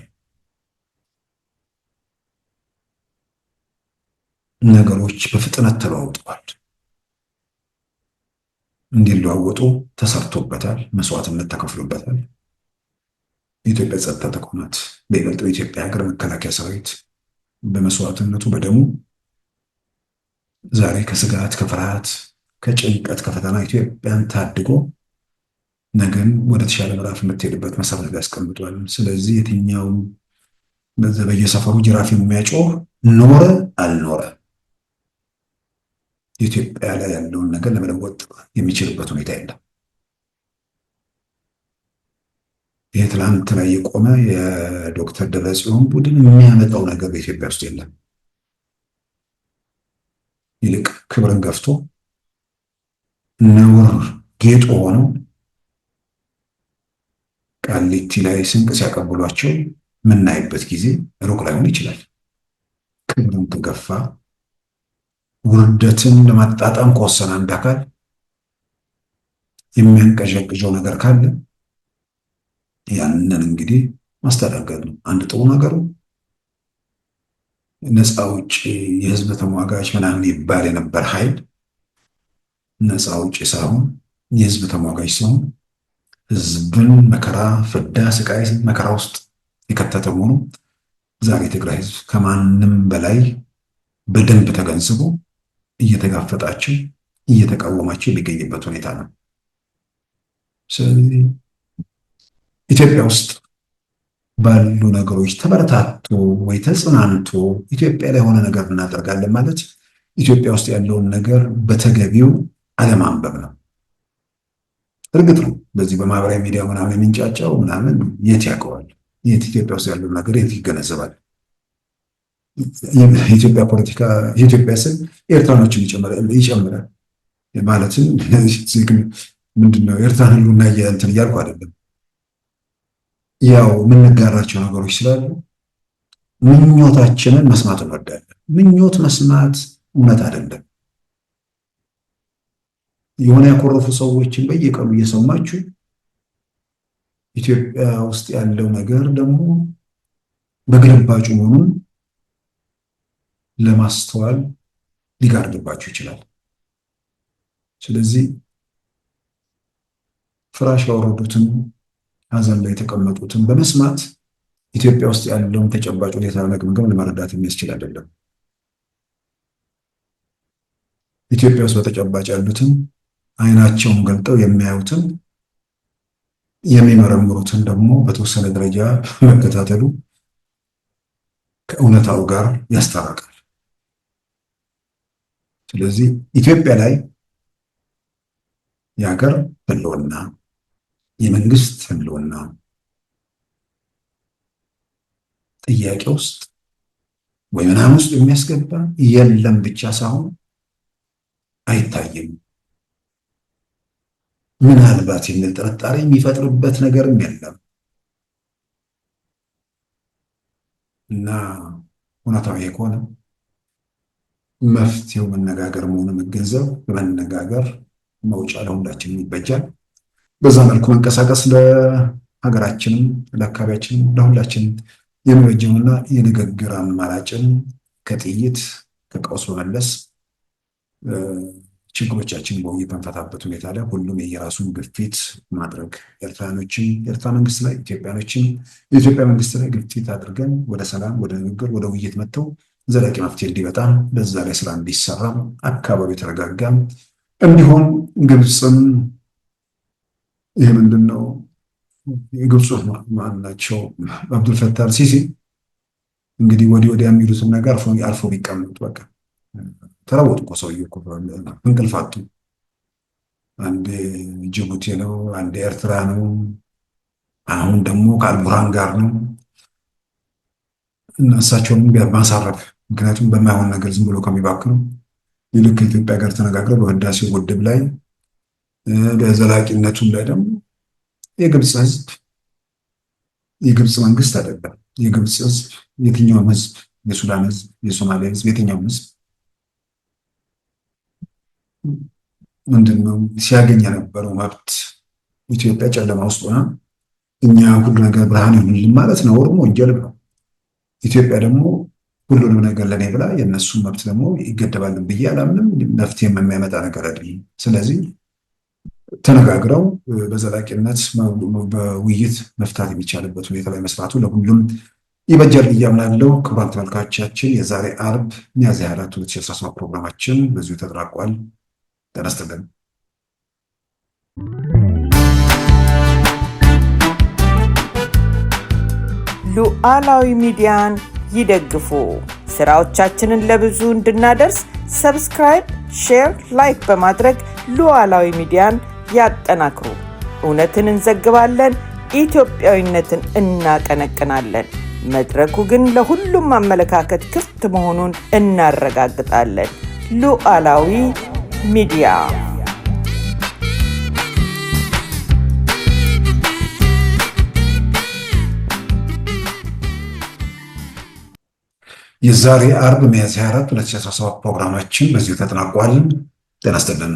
S2: ነገሮች በፍጥነት ተለዋውጠዋል። እንዲለዋወጡ ተሰርቶበታል፣ መስዋዕትነት ተከፍሎበታል። የኢትዮጵያ ጸጥታ ተቋማት በይበልጥ በኢትዮጵያ ሀገር መከላከያ ሰራዊት በመስዋዕትነቱ በደሙ ዛሬ ከስጋት ከፍርሃት ከጭንቀት ከፈተና ኢትዮጵያን ታድጎ ነገን ወደ ተሻለ ምዕራፍ የምትሄድበት መሰረት ያስቀምጧል። ስለዚህ የትኛውም በየሰፈሩ ጅራፍ የሚያጮህ ኖረ አልኖረ ኢትዮጵያ ላይ ያለውን ነገር ለመለወጥ የሚችልበት ሁኔታ የለም። ይህ ትላንት ላይ የቆመ የዶክተር ደብረጽዮን ቡድን የሚያመጣው ነገር በኢትዮጵያ ውስጥ የለም። ይልቅ ክብርን ገፍቶ ነውር ጌጦ ሆነው ቃሊቲ ላይ ስንቅ ሲያቀብሏቸው የምናይበት ጊዜ ሩቅ ላይሆን ይችላል። ክብርን ከገፋ ውርደትን ለማጣጣም ከወሰነ አንድ አካል የሚያንቀዠቅዠው ነገር ካለ ያንን እንግዲህ ማስተዳደር ነው። አንድ ጥሩ ነገሩ ነፃ ውጭ የህዝብ ተሟጋች ምናምን ይባል የነበር ኃይል ነፃ ውጭ ሳይሆን የህዝብ ተሟጋች ሲሆን ህዝብን መከራ፣ ፍዳ፣ ስቃይ፣ መከራ ውስጥ የከተተ መሆኑ ዛሬ ትግራይ ህዝብ ከማንም በላይ በደንብ ተገንዝቦ እየተጋፈጣቸው እየተቃወማቸው የሚገኝበት ሁኔታ ነው። ስለዚህ ኢትዮጵያ ውስጥ ባሉ ነገሮች ተበረታቶ ወይ ተጽናንቶ ኢትዮጵያ ላይ የሆነ ነገር እናደርጋለን ማለት ኢትዮጵያ ውስጥ ያለውን ነገር በተገቢው አለማንበብ ነው። እርግጥ ነው በዚህ በማህበራዊ ሚዲያ ምናምን የሚንጫጫው ምናምን የት ያውቀዋል? የት ኢትዮጵያ ውስጥ ያለውን ነገር የት ይገነዘባል? የኢትዮጵያ ፖለቲካ የኢትዮጵያ ስም ኤርትራኖችን ይጨምራል ማለትም ምንድነው ኤርትራን ህልውና እንትን እያልኩ አይደለም። ያው የምንጋራቸው ነገሮች ስላሉ ምኞታችንን መስማት እንወዳለን። ምኞት መስማት እውነት አይደለም። የሆነ ያኮረፉ ሰዎችን በየቀኑ እየሰማችሁ ኢትዮጵያ ውስጥ ያለው ነገር ደግሞ በግልባጩ መሆኑን ለማስተዋል ሊጋርድባችሁ ይችላል። ስለዚህ ፍራሽ ያወረዱትን ሀዘን ላይ የተቀመጡትን በመስማት ኢትዮጵያ ውስጥ ያለውን ተጨባጭ ሁኔታ ለመገምገም ለመረዳት የሚያስችል አይደለም። ኢትዮጵያ ውስጥ በተጨባጭ ያሉትን አይናቸውን ገልጠው የሚያዩትን የሚመረምሩትን ደግሞ በተወሰነ ደረጃ መከታተሉ ከእውነታው ጋር ያስታርቃል። ስለዚህ ኢትዮጵያ ላይ የሀገር ህልውና የመንግስት ህልውና ጥያቄ ውስጥ ወይ ምናምን ውስጥ የሚያስገባ የለም ብቻ ሳይሆን አይታይም። ምናልባት የሚል ጥርጣሬ የሚፈጥርበት ነገርም የለም እና እውነታው ከሆነ መፍትሄው መነጋገር መሆኑን መገንዘብ በመነጋገር መውጫ ለሁላችንም ይበጃል። በዛ መልኩ መንቀሳቀስ ለሀገራችንም ለአካባቢያችንም ለሁላችንም የሚበጀውና የንግግር አማራጭን ከጥይት ከቀውስ በመለስ ችግሮቻችን በውይይት የምንፈታበት ሁኔታ ላይ ሁሉም የየራሱን ግፊት ማድረግ ኤርትራኖችን የኤርትራ መንግስት ላይ ኢትዮጵያኖችን የኢትዮጵያ መንግስት ላይ ግፊት አድርገን ወደ ሰላም ወደ ንግግር ወደ ውይይት መጥተው ዘላቂ መፍትሄ እንዲመጣ በዛ ላይ ስራ እንዲሰራ አካባቢ የተረጋጋ እንዲሆን ግብፅም ይህ ምንድን ነው የግብፁ ማናቸው አብዱልፈታህ አልሲሲ እንግዲህ ወዲያ የሚሉትን ነገር አልፎ ቢቀመጡ በቃ ተለወጡ እኮ ሰውዬው እኮ እንቅልፍ አጡ። አንዴ ጅቡቲ ነው፣ አንዴ ኤርትራ ነው፣ አሁን ደግሞ ከአልቡርሃን ጋር ነው እና እሳቸውም ማሳረፍ ምክንያቱም በማይሆን ነገር ዝም ብሎ ከሚባክኑ ይልቅ ከኢትዮጵያ ጋር ተነጋግረው በህዳሴው ግድብ ላይ በዘላቂነቱም ላይ ደግሞ የግብፅ ህዝብ የግብፅ መንግስት አይደለም የግብፅ ህዝብ የትኛውም ህዝብ የሱዳን ህዝብ የሶማሊያ ህዝብ የትኛውም ህዝብ ምንድነው ሲያገኝ የነበረው መብት ኢትዮጵያ ጨለማ ውስጥ ሆና እኛ ሁሉ ነገር ብርሃን ይሁንልን ማለት ነው ወንጀል ነው። ኢትዮጵያ ደግሞ ሁሉንም ነገር ለኔ ብላ የነሱ መብት ደግሞ ይገደባልን ብዬ አላምንም። መፍትሄም የሚያመጣ ነገር አይደለም። ስለዚህ ተነጋግረው በዘላቂነት በውይይት መፍታት የሚቻልበት ሁኔታ ላይ መስራቱ ለሁሉም ይበጃል ብዬ አምናለሁ። ክቡራን ተመልካቾቻችን የዛሬ አርብ ሚያዝያ 24 2017 ፕሮግራማችን በዚሁ ተጠናቋል። ጤና ይስጥልን።
S3: ሉዓላዊ ሚዲያን ይደግፉ። ስራዎቻችንን ለብዙ እንድናደርስ ሰብስክራይብ፣ ሼር፣ ላይክ በማድረግ ሉዓላዊ ሚዲያን ያጠናክሩ። እውነትን እንዘግባለን፣ ኢትዮጵያዊነትን እናቀነቅናለን። መድረኩ ግን ለሁሉም አመለካከት ክፍት መሆኑን እናረጋግጣለን። ሉዓላዊ ሚዲያ
S2: የዛሬ አርብ ሚያዝያ 24 2017 ፕሮግራማችን በዚሁ ተጠናቋል። ጤና ይስጥልን።